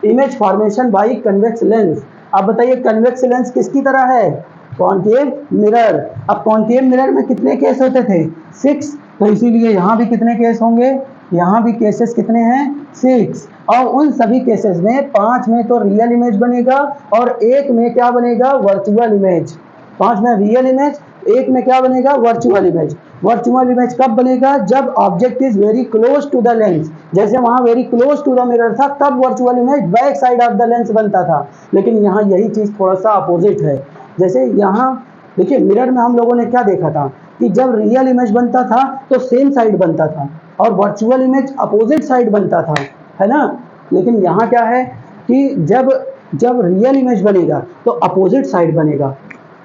image formation by convex lens. अब बताइए कन्वेक्स लेंस किसकी तरह है, कॉन्केव मिरर। अब कॉन्केव मिरर में कितने केस होते थे, 6। तो इसीलिए यहाँ भी कितने केस होंगे, यहाँ भी केसेस कितने हैं, 6। और उन सभी केसेस में 5 में तो रियल इमेज बनेगा और 1 में क्या बनेगा, वर्चुअल इमेज। 5 में रियल इमेज, 1 में क्या बनेगा, वर्चुअल इमेज। वर्चुअल इमेज कब बनेगा, जब object is very close to the lens. जैसे वहां very close to the mirror था तब virtual image back side of the lens बनता था। लेकिन यहाँ यही चीज थोड़ा सा अपोजिट है। जैसे यहाँ देखिए मिरर में हम लोगों ने क्या देखा था कि जब रियल इमेज बनता था तो सेम साइड बनता था और वर्चुअल इमेज अपोजिट साइड बनता था, है ना। लेकिन यहाँ क्या है कि जब रियल इमेज बनेगा तो अपोजिट साइड बनेगा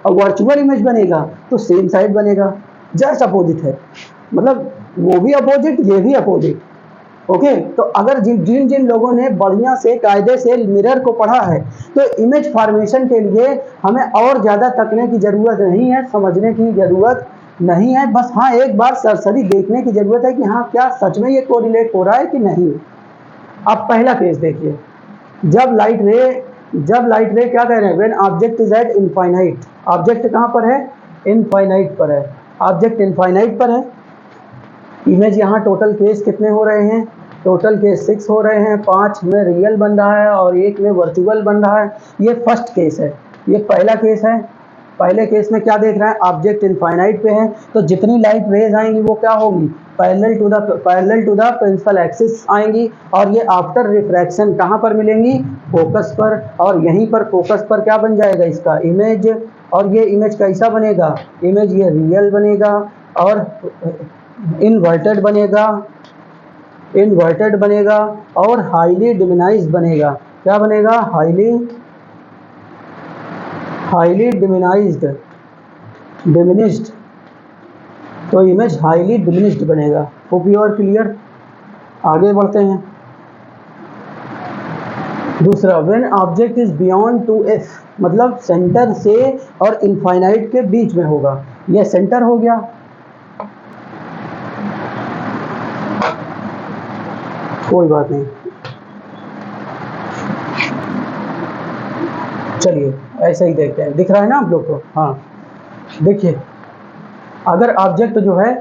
और वर्चुअल इमेज बनेगा तो सेम साइड बनेगा। जस्ट अपोजिट है, मतलब वो भी अपोजिट ये भी अपोजिट। ओके, तो अगर जिन जिन लोगों ने बढ़िया से कायदे से मिरर को पढ़ा है तो इमेज फॉर्मेशन के लिए हमें और ज़्यादा तकने की ज़रूरत नहीं है, समझने की ज़रूरत नहीं है। बस हाँ एक बार सरसरी देखने की ज़रूरत है कि हाँ क्या सच में ये कोरिलेट हो रहा है कि नहीं। अब पहला केस देखिए, जब लाइट रे क्या कह रहे हैं, when object is eight infinite. Object कहाँ पर है, इनफाइनाइट पर है। ऑब्जेक्ट इनफाइनाइट पर है। इमेज यहाँ टोटल केस कितने हो रहे हैं, टोटल केस 6 हो रहे हैं। 5 में रियल बन रहा है और 1 में वर्चुअल बन रहा है। ये फर्स्ट केस है, ये पहला केस है। पहले केस में क्या देख रहे हैं, ऑब्जेक्ट इनफाइनाइट पे है तो जितनी लाइट रेज आएंगी वो क्या होगी, parallel to the principal axis आएंगी। और ये आफ्टर रिफ्रैक्शन कहाँ पर मिलेंगी, फोकस पर। और यहीं पर फोकस पर क्या बन जाएगा, इसका इमेज। और ये इमेज कैसा बनेगा, इमेज ये रियल बनेगा और इन्वर्टेड बनेगा और हाईली डिमिनाइज्ड बनेगा। क्या बनेगा, हाईली डिमिनिश्ड। तो इमेज हाईली डिमिनिश्ड बनेगा। Hope you are clear. आगे बढ़ते हैं। दूसरा, when object is beyond 2f, मतलब सेंटर से और इनफाइनाइट के बीच में होगा। यह सेंटर हो गया, कोई बात नहीं, चलिए ऐसे ही देखते हैं। दिख रहा है ना आप लोग को, हाँ देखिए अगर ऑब्जेक्ट जो है,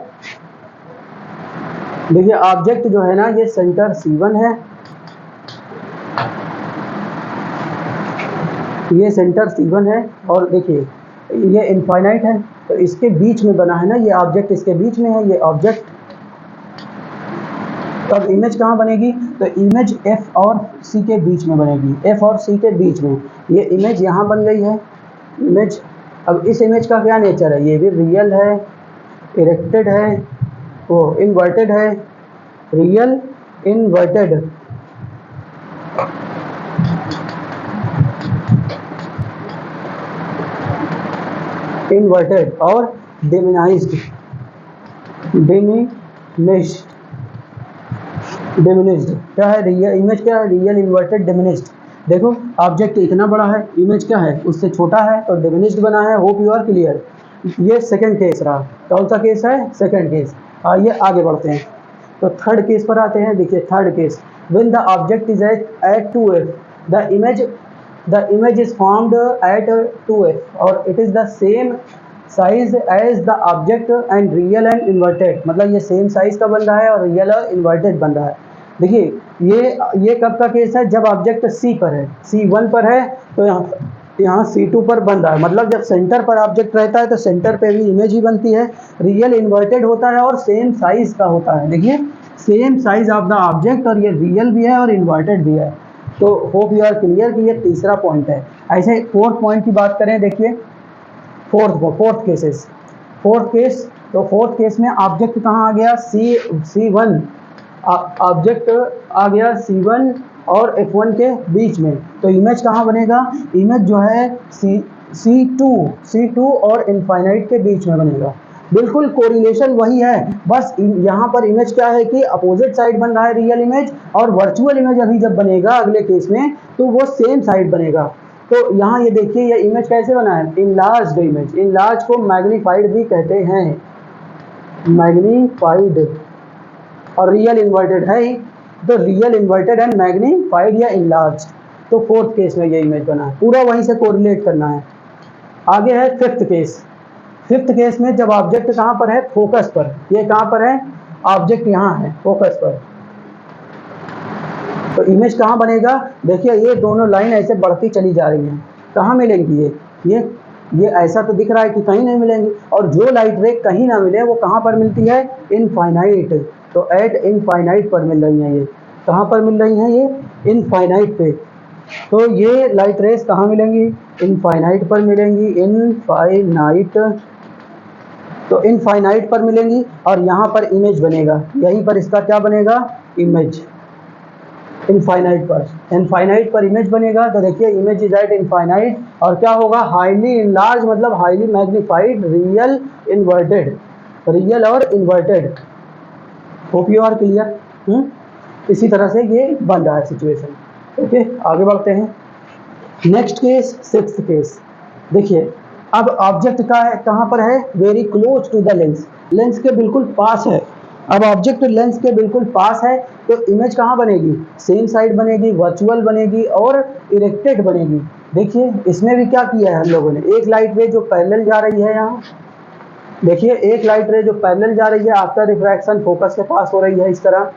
देखिए ऑब्जेक्ट जो है ना ये सेंटर C1 है, ये सेंटर C1 है और देखिए ये इनफाइनाइट है तो इसके बीच में बना है ना, ये ऑब्जेक्ट इसके बीच में है, ये ऑब्जेक्ट। तब इमेज कहाँ बनेगी, तो इमेज F और C के बीच में बनेगी, F और C के बीच में। ये इमेज यहाँ बन गई है, इमेज। अब इस इमेज का क्या नेचर है, ये भी रियल है, इरेक्टेड है, वो इन्वर्टेड है, रियल इन्वर्टेड। इन्वर्टेड और डिमिनाइज्ड डिमिनिश्ड क्या है, रियल इमेज क्या है, रियल इन्वर्टेड डिमिनिश्ड। देखो ऑब्जेक्ट इतना बड़ा है, इमेज क्या है उससे छोटा है तो डिमिनिश्ड बना है। Hope you are clear. ये सेकंड केस रहा। कौन सा केस है, सेकंड केस। आइए आगे बढ़ते हैं, तो थर्ड केस पर आते हैं। देखिए third case, when the object is at 2f the image is formed at 2f और it is the same size as the object and real and inverted. मतलब ये सेम साइज का बन रहा है और रियल और इन्वर्टेड बन रहा है। देखिए ये कब का केस है, जब ऑब्जेक्ट C पर है, C1 पर है तो यहाँ C2 पर बन रहा है। मतलब जब सेंटर पर ऑब्जेक्ट रहता है तो सेंटर पे भी इमेज ही बनती है। रियल इन्वर्टेड होता है और सेम साइज का होता है। देखिए same size of the object, और ये रियल भी है और इन्वर्टेड भी है। तो होप यू आर क्लियर कि ये तीसरा पॉइंट है। ऐसे फोर्थ पॉइंट की बात करें, देखिए फोर्थ केस, तो फोर्थ केस में ऑब्जेक्ट कहाँ आ गया, C1 ऑब्जेक्ट आ गया C1 और F1 के बीच में। तो इमेज कहाँ बनेगा, इमेज जो है C2 और इनफाइनाइट के बीच में बनेगा। बिल्कुल कोरिलेशन वही है, बस यहाँ पर इमेज क्या है कि अपोजिट साइड बन रहा है रियल इमेज, और वर्चुअल इमेज अभी जब बनेगा अगले केस में तो वो सेम साइड बनेगा। तो यहाँ ये देखिए ये इमेज कैसे बना है, इनलार्ज्ड इमेज। इनलार्ज को मैग्नीफाइड भी कहते हैं, मैग्नीफाइड, और रियल इन्वर्टेड है ही, तो रियल इन्वर्टेड एंड मैग्नीफाइड या इनलार्ज। तो फोर्थ केस में ये इमेज बना है, पूरा वहीं से कोरिलेट करना है। आगे है फिफ्थ केस। फिफ्थ केस में जब ऑब्जेक्ट कहाँ पर है, फोकस पर। ये कहाँ पर है, ऑब्जेक्ट यहाँ है फोकस पर, तो इमेज कहाँ बनेगा। देखिए ये दोनों लाइन ऐसे बढ़ती चली जा रही हैं, कहाँ मिलेंगी ये ऐसा तो दिख रहा है कि कहीं नहीं मिलेंगी, और जो लाइट रे कहीं ना मिले वो कहाँ पर मिलती है, इनफाइनाइट। तो एट इनफाइनाइट पर मिल रही हैं ये, कहाँ पर मिल रही हैं ये, इनफाइनाइट पे। तो ये लाइट रेस कहाँ मिलेंगी, इनफाइनाइट पर मिलेंगी, इनफाइनाइट, तो इनफाइनाइट पर मिलेंगी और यहाँ पर इमेज बनेगा, यहीं पर इसका क्या बनेगा, इमेज। इनफाइनाइट पर इमेज बनेगा। तो देखिए इमेज इज एट इनफाइनाइट, और क्या होगा, हाईली इनलार्ज मतलब हाईली मैग्नीफाइड, रियल और inverted. Hope you are clear. इसी तरह से ये बन रहा है सिचुएशन। ओके आगे बढ़ते हैं। Next case, sixth case. देखिए अब ऑब्जेक्ट का है कहाँ पर है, very close to the lens, lens के बिल्कुल पास है। अब ऑब्जेक्ट लेंस के बिल्कुल पास है तो इमेज कहाँ बनेगी, सेम साइड बनेगी, वर्चुअल बनेगी और इरेक्टेड बनेगी। देखिए इसमें भी क्या किया है हम लोगों ने, एक लाइट रे जो पैरेलल जा रही है यहाँ, देखिए एक लाइट रे जो पैरेलल जा रही है आफ्टर रिफ्रैक्शन फोकस के पास हो रही है इस तरह।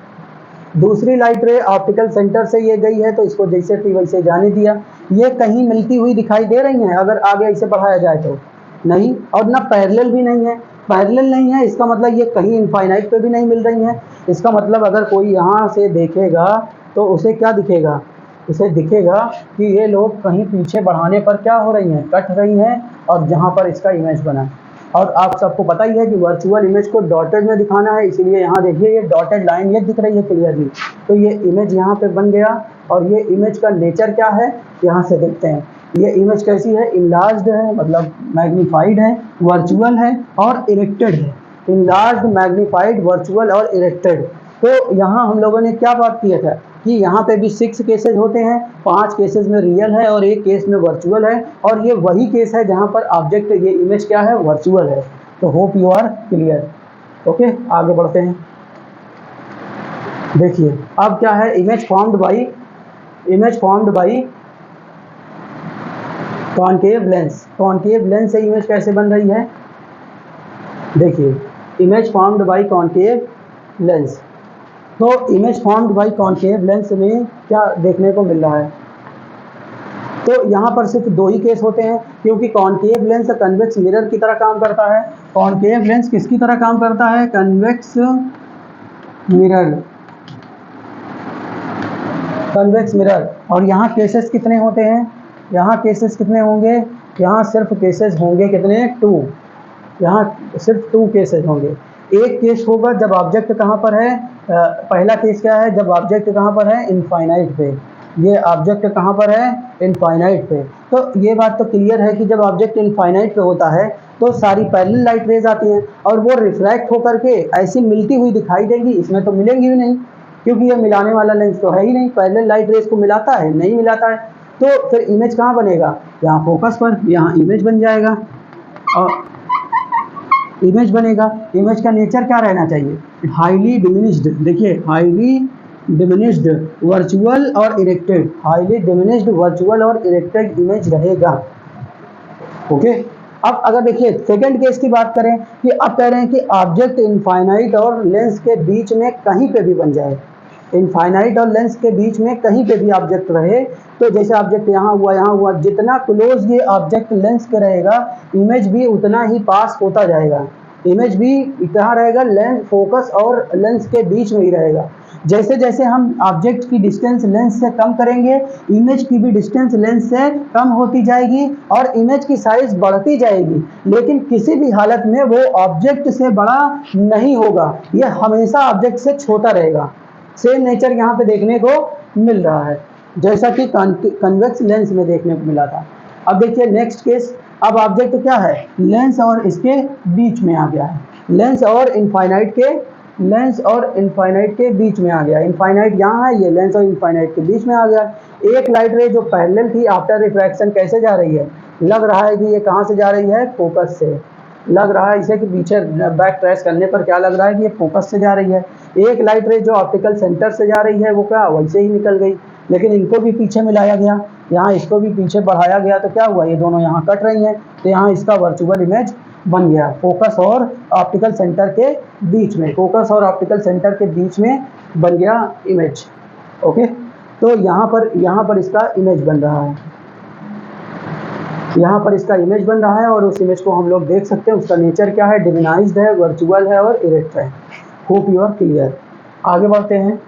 दूसरी लाइट रे ऑप्टिकल सेंटर से ये गई है तो इसको जैसे थी वैसे जाने दिया। ये कहीं मिलती हुई दिखाई दे रही हैं अगर आगे इसे बढ़ाया जाए तो, नहीं, और ना पैरेलल भी नहीं है। पैरेलल नहीं है इसका मतलब ये कहीं इनफाइनाइट पे भी नहीं मिल रही हैं। इसका मतलब अगर कोई यहाँ से देखेगा तो उसे क्या दिखेगा, उसे दिखेगा कि ये लोग कहीं पीछे बढ़ाने पर क्या हो रही हैं, कट रही हैं, और जहाँ पर इसका इमेज बना। और आप सबको पता ही है कि वर्चुअल इमेज को डॉटेड में दिखाना है, इसीलिए यहाँ देखिए ये डॉटेड लाइन ये दिख रही है क्लियरली। तो ये इमेज यहाँ पे बन गया, और ये इमेज का नेचर क्या है यहाँ से देखते हैं। ये इमेज कैसी है, इनलार्ज्ड है मतलब मैग्नीफाइड है, वर्चुअल है और इरेक्टेड है। इनलार्ज्ड, मैग्नीफाइड, वर्चुअल और इरेक्टेड। तो यहाँ हम लोगों ने क्या बात किया था कि यहाँ पे भी 6 केसेस होते हैं, 5 केसेस में रियल है और 1 केस में वर्चुअल है, और ये वही केस है जहाँ पर ऑब्जेक्ट ये इमेज क्या है, वर्चुअल है। तो hope you are clear. Okay आगे बढ़ते हैं। देखिए अब क्या है, image formed by concave lens. Concave lens से इमेज कैसे बन रही है, देखिए image formed by concave lens. तो image formed by concave lens में क्या देखने को मिल रहा है, तो यहाँ पर सिर्फ 2 ही केस होते हैं, क्योंकि कॉनकेव लेंस कन्वेक्स मिरर की तरह काम करता है। कॉनकेव लेंस किसकी तरह काम करता है, कन्वेक्स मिरर। और यहाँ केसेस कितने होते हैं, यहाँ केसेस कितने होंगे, यहाँ सिर्फ केसेस होंगे कितने, 2। यहाँ सिर्फ 2 केसेस होंगे। एक केस होगा जब ऑब्जेक्ट कहाँ पर है, पहला केस क्या है, जब ऑब्जेक्ट कहाँ पर है, इनफाइनाइट पे। ये ऑब्जेक्ट कहाँ पर है, इनफाइनाइट पे। तो ये बात तो क्लियर है कि जब ऑब्जेक्ट इनफाइनाइट पे होता है तो सारी पैरेलल लाइट रेज आती हैं और वो रिफ्रैक्ट होकर के ऐसी मिलती हुई दिखाई देंगी। इसमें तो मिलेंगी भी नहीं, क्योंकि ये मिलाने वाला लेंस तो है ही नहीं। पैरेलल लाइट रेज को मिलाता है? नहीं मिलाता है। तो फिर इमेज कहाँ बनेगा? यहाँ फोकस पर, यहाँ इमेज बन जाएगा और इमेज बनेगा। इमेज का नेचर क्या रहना चाहिए? Highly diminished. देखिए, हाईली डिमिनिश्ड वर्चुअल और इरेक्टेड, हाईली डिमिनिश्ड वर्चुअल और इरेक्टेड इमेज रहेगा। ओके। अब अगर देखिए सेकंड केस की बात करें कि अब कह रहे हैं कि ऑब्जेक्ट इनफाइनाइट और लेंस के बीच में कहीं पे भी बन जाए, इनफाइनाइट और लेंस के बीच में कहीं पे भी ऑब्जेक्ट रहे। तो जैसे ऑब्जेक्ट यहाँ हुआ, यहाँ हुआ, जितना क्लोज ये ऑब्जेक्ट लेंस के रहेगा, इमेज भी उतना ही पास होता जाएगा। इमेज भी कहाँ रहेगा? लेंस, फोकस और लेंस के बीच में ही रहेगा। जैसे जैसे हम ऑब्जेक्ट की डिस्टेंस लेंस से कम करेंगे, इमेज की भी डिस्टेंस लेंस से कम होती जाएगी और इमेज की साइज बढ़ती जाएगी, लेकिन किसी भी हालत में वो ऑब्जेक्ट से बड़ा नहीं होगा, ये हमेशा ऑब्जेक्ट से छोटा रहेगा। सेम नेचर यहाँ पे देखने को मिल रहा है जैसा कि कन्वेक्स लेंस में देखने को मिला था। अब देखिए नेक्स्ट केस। अब ऑब्जेक्ट क्या है? लेंस और इसके बीच में आ गया है, लेंस और इनफाइनाइट के बीच में आ गया। इनफाइनाइट यहाँ है, ये लेंस और इनफाइनाइट के बीच में आ गया। एक लाइट रे जो पैरेलल थी, आफ्टर रिफ्रैक्शन कैसे जा रही है? लग रहा है कि ये कहाँ से जा रही है? फोकस से। लग रहा है इसे कि पीछे बैक ट्रेस करने पर क्या लग रहा है कि ये फोकस से जा रही है। एक लाइट रे जो ऑप्टिकल सेंटर से जा रही है वो क्या वैसे ही निकल गई, लेकिन इनको भी पीछे मिलाया गया, यहाँ इसको भी पीछे बढ़ाया गया, तो क्या हुआ? ये दोनों यहाँ कट रही हैं, तो यहाँ इसका वर्चुअल इमेज बन गया फोकस और ऑप्टिकल सेंटर के बीच में, फोकस और ऑप्टिकल सेंटर के बीच में बन गया इमेज। ओके। तो यहाँ पर इसका इमेज बन रहा है, यहाँ पर इसका इमेज बन रहा है और उस इमेज को हम लोग देख सकते हैं। उसका नेचर क्या है? डिमिनाइज्ड है, वर्चुअल है और इरेक्ट है। Hope you are clear. आगे बढ़ते हैं।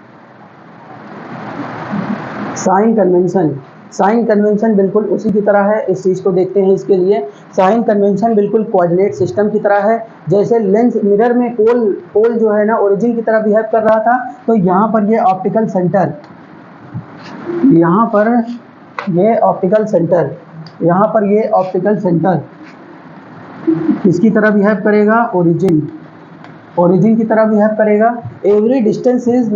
Sign convention. साइन कन्वेंशन बिल्कुल उसी की तरह है, इस चीज़ को देखते हैं। इसके लिए साइन कन्वेंशन बिल्कुल कोऑर्डिनेट सिस्टम की तरह है। जैसे लेंस मिरर में पोल जो है ना ओरिजिन की तरह बिहेव कर रहा था, तो यहाँ पर ये ऑप्टिकल सेंटर, यहाँ पर ये ऑप्टिकल सेंटर, यहाँ पर ये ऑप्टिकल सेंटर किसकी तरह बिहेव करेगा? ओरिजिन की तरह बिहेव करेगा। Every distance is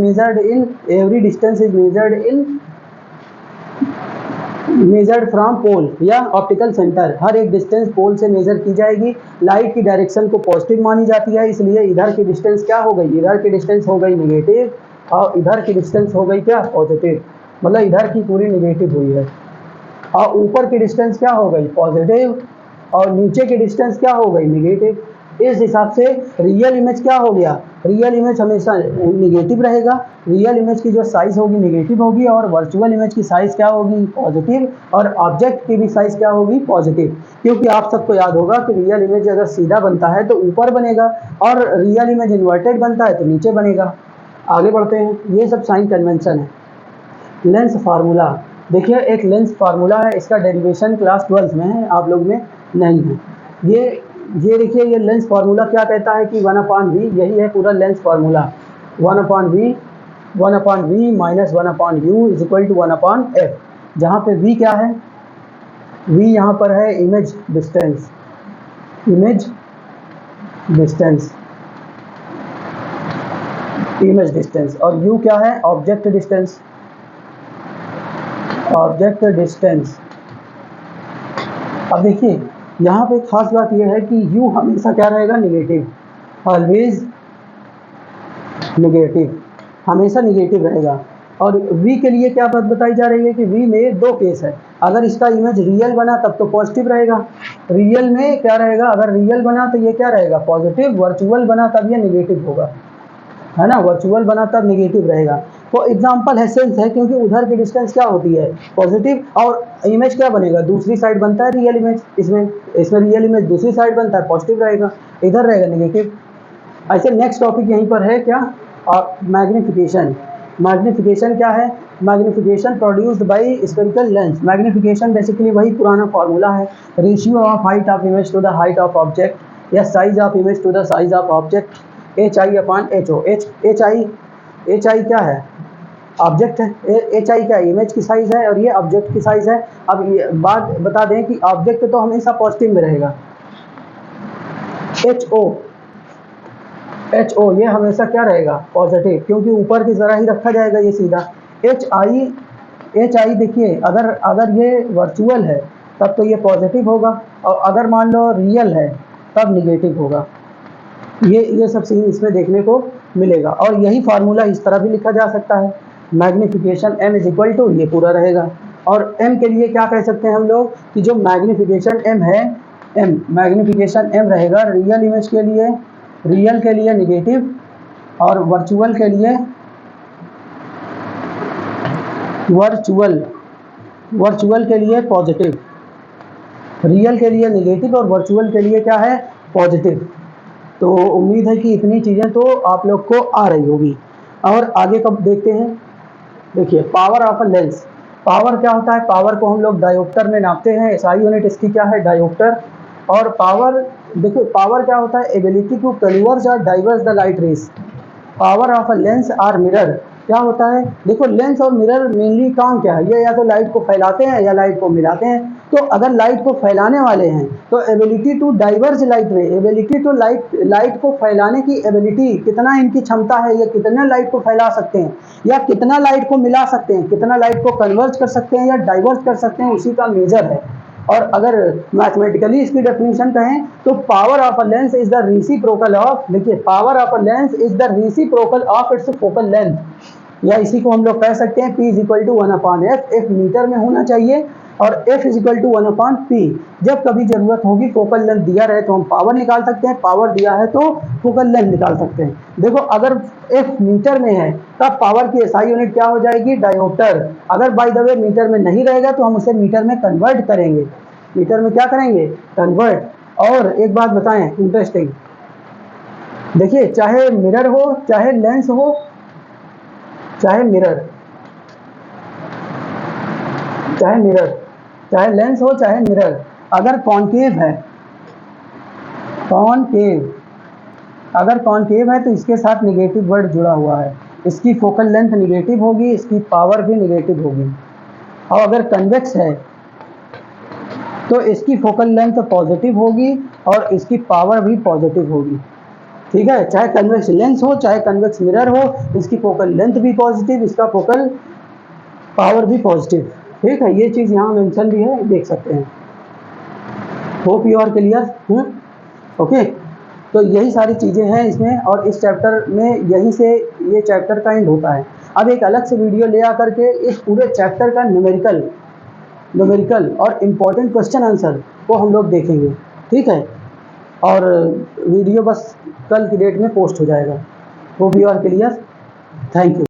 measured from pole या ऑप्टिकल सेंटर। हर एक डिस्टेंस पोल से मेजर की जाएगी। लाइट की डायरेक्शन को पॉजिटिव मानी जाती है, इसलिए इधर की डिस्टेंस क्या हो गई? इधर की डिस्टेंस हो गई निगेटिव और इधर की डिस्टेंस हो गई क्या? पॉजिटिव। मतलब इधर की पूरी निगेटिव हुई है और ऊपर की डिस्टेंस क्या हो गई? पॉजिटिव और नीचे की डिस्टेंस क्या हो गई? निगेटिव। इस हिसाब से रियल इमेज क्या हो गया? रियल इमेज हमेशा निगेटिव रहेगा। रियल इमेज की जो साइज होगी निगेटिव होगी और वर्चुअल इमेज की साइज क्या होगी? पॉजिटिव। और ऑब्जेक्ट की भी साइज क्या होगी? पॉजिटिव। क्योंकि आप सबको याद होगा कि रियल इमेज अगर सीधा बनता है तो ऊपर बनेगा और रियल इमेज इन्वर्टेड बनता है तो नीचे बनेगा। आगे बढ़ते हैं। ये सब साइन कन्वेंशन है। Lens formula. देखिए एक लेंस फार्मूला है, इसका डेरिवेशन क्लास 12 में है, आप लोग में नहीं है। ये देखिए ये लेंस फार्मूला क्या कहता है कि 1/v, यही है पूरा lens formula. 1/v minus 1/u is equal to 1/f, जहाँ पे v क्या है? v यहाँ पर है इमेज डिस्टेंस, और u क्या है? Object distance. अब देखिए यहाँ पे खास बात यह है कि u हमेशा क्या रहेगा? निगेटिव, ऑलवेज निगेटिव, हमेशा निगेटिव रहेगा। और v के लिए क्या बात बताई जा रही है कि v में दो केस है। अगर इसका इमेज रियल बना तब तो पॉजिटिव रहेगा, रियल में क्या रहेगा? अगर रियल बना तो ये क्या रहेगा? पॉजिटिव। वर्चुअल बना तब ये निगेटिव होगा, है ना? वर्चुअल बना तब निगेटिव रहेगा। तो एग्जाम्पल है सेंस है, क्योंकि उधर की डिस्टेंस क्या होती है? पॉजिटिव। और इमेज क्या बनेगा? दूसरी साइड बनता है रियल इमेज, इसमें रियल इमेज दूसरी साइड बनता है, पॉजिटिव रहेगा, इधर रहेगा निगेटिव। ऐसे नेक्स्ट टॉपिक यहीं पर है क्या? और मैग्नीफिकेशन। मैग्नीफिकेशन क्या है? Magnification produced by spherical lens. Magnification basically वही पुराना फार्मूला है, ratio of height of image to the height of object या size of image to the size of object, HI/HO। HI क्या है? ऑब्जेक्ट है। HI क्या है? इमेज की साइज है और ये ऑब्जेक्ट की साइज है। अब ये बात बता दें कि ऑब्जेक्ट तो हमेशा पॉजिटिव में रहेगा, HO ये हमेशा क्या रहेगा, पॉजिटिव, क्योंकि ऊपर की तरह ही रखा जाएगा ये सीधा। HI देखिए, अगर ये वर्चुअल है तब तो ये पॉजिटिव होगा, और अगर मान लो रियल है तब निगेटिव होगा। ये सब सीन इसमें देखने को मिलेगा। और यही फार्मूला इस तरह भी लिखा जा सकता है, magnification m is equal to, ये पूरा रहेगा। और m के लिए क्या कह सकते हैं हम लोग कि जो मैग्नीफिकेशन m है, मैग्नीफिकेशन m रहेगा रियल इमेज के लिए निगेटिव, और वर्चुअल के लिए पॉजिटिव। रियल के लिए निगेटिव और वर्चुअल के लिए क्या है, पॉजिटिव। तो उम्मीद है कि इतनी चीज़ें तो आप लोग को आ रही होगी। और आगे कब देखते हैं, देखिए power of a lens. Power क्या होता है, पावर को हम लोग डायोप्टर में नापते हैं, SI यूनिट इसकी क्या है, डायोप्टर। और पावर, देखिए पावर क्या होता है, एबिलिटी टू कन्वर्ज और diverse the light rays. Power of a lens और मिरर क्या होता है, देखो लेंस और मिरर मेनली काम क्या है, ये या तो लाइट को फैलाते हैं या लाइट को मिलाते हैं। तो अगर लाइट को फैलाने वाले हैं तो ability to diverge light ray, ability to light को फैलाने की एबिलिटी, कितना इनकी क्षमता है, ये कितना लाइट को फैला सकते हैं या कितना लाइट को मिला सकते हैं, कितना लाइट को कन्वर्ज कर सकते हैं या डाइवर्ज कर सकते हैं, उसी का मेजर है। और अगर मैथमेटिकली इसकी डेफिनेशन कहें तो power of a lens is the reciprocal of, देखिए power of a lens is the reciprocal of its focal length, या इसी को हम लोग कह सकते हैं P is equal to 1/f। F metre में होना चाहिए और F is equal to 1/P। जब कभी जरूरत होगी, फोकल लेंथ दिया रहे तो हम पावर निकाल सकते हैं, पावर दिया है तो फोकल लेंथ निकाल सकते हैं। देखो अगर F मीटर में है तब पावर की SI यूनिट क्या हो जाएगी, डायोप्टर। अगर बाय द वे मीटर में नहीं रहेगा तो हम उसे मीटर में कन्वर्ट करेंगे, मीटर में क्या करेंगे, कन्वर्ट। और एक बात बताएं इंटरेस्टिंग, देखिए चाहे मिरर हो, चाहे लेंस हो, चाहे लेंस हो, चाहे मिरर, अगर कॉन्केव है तो इसके साथ निगेटिव वर्ड जुड़ा हुआ है, इसकी फोकल लेंथ निगेटिव होगी, इसकी पावर भी निगेटिव होगी। और अगर कन्वेक्स है तो इसकी फोकल लेंथ पॉजिटिव होगी और इसकी पावर भी पॉजिटिव होगी। ठीक है, चाहे कन्वेक्स लेंस हो चाहे कन्वेक्स मिरर हो, इसकी फोकल लेंथ भी पॉजिटिव, इसका फोकल पावर भी पॉजिटिव। ठीक है, ये चीज़ यहाँ मेंशन भी है, देख सकते हैं। Hope you are clear. Okay, तो यही सारी चीज़ें हैं इसमें, और इस चैप्टर में यहीं से ये चैप्टर का एंड होता है। अब एक अलग से वीडियो ले आकर के इस पूरे चैप्टर का न्यूमेरिकल और इम्पोर्टेंट क्वेश्चन आंसर को हम लोग देखेंगे। ठीक है, और वीडियो बस कल की डेट में पोस्ट हो जाएगा। Hope you are clear, thank you.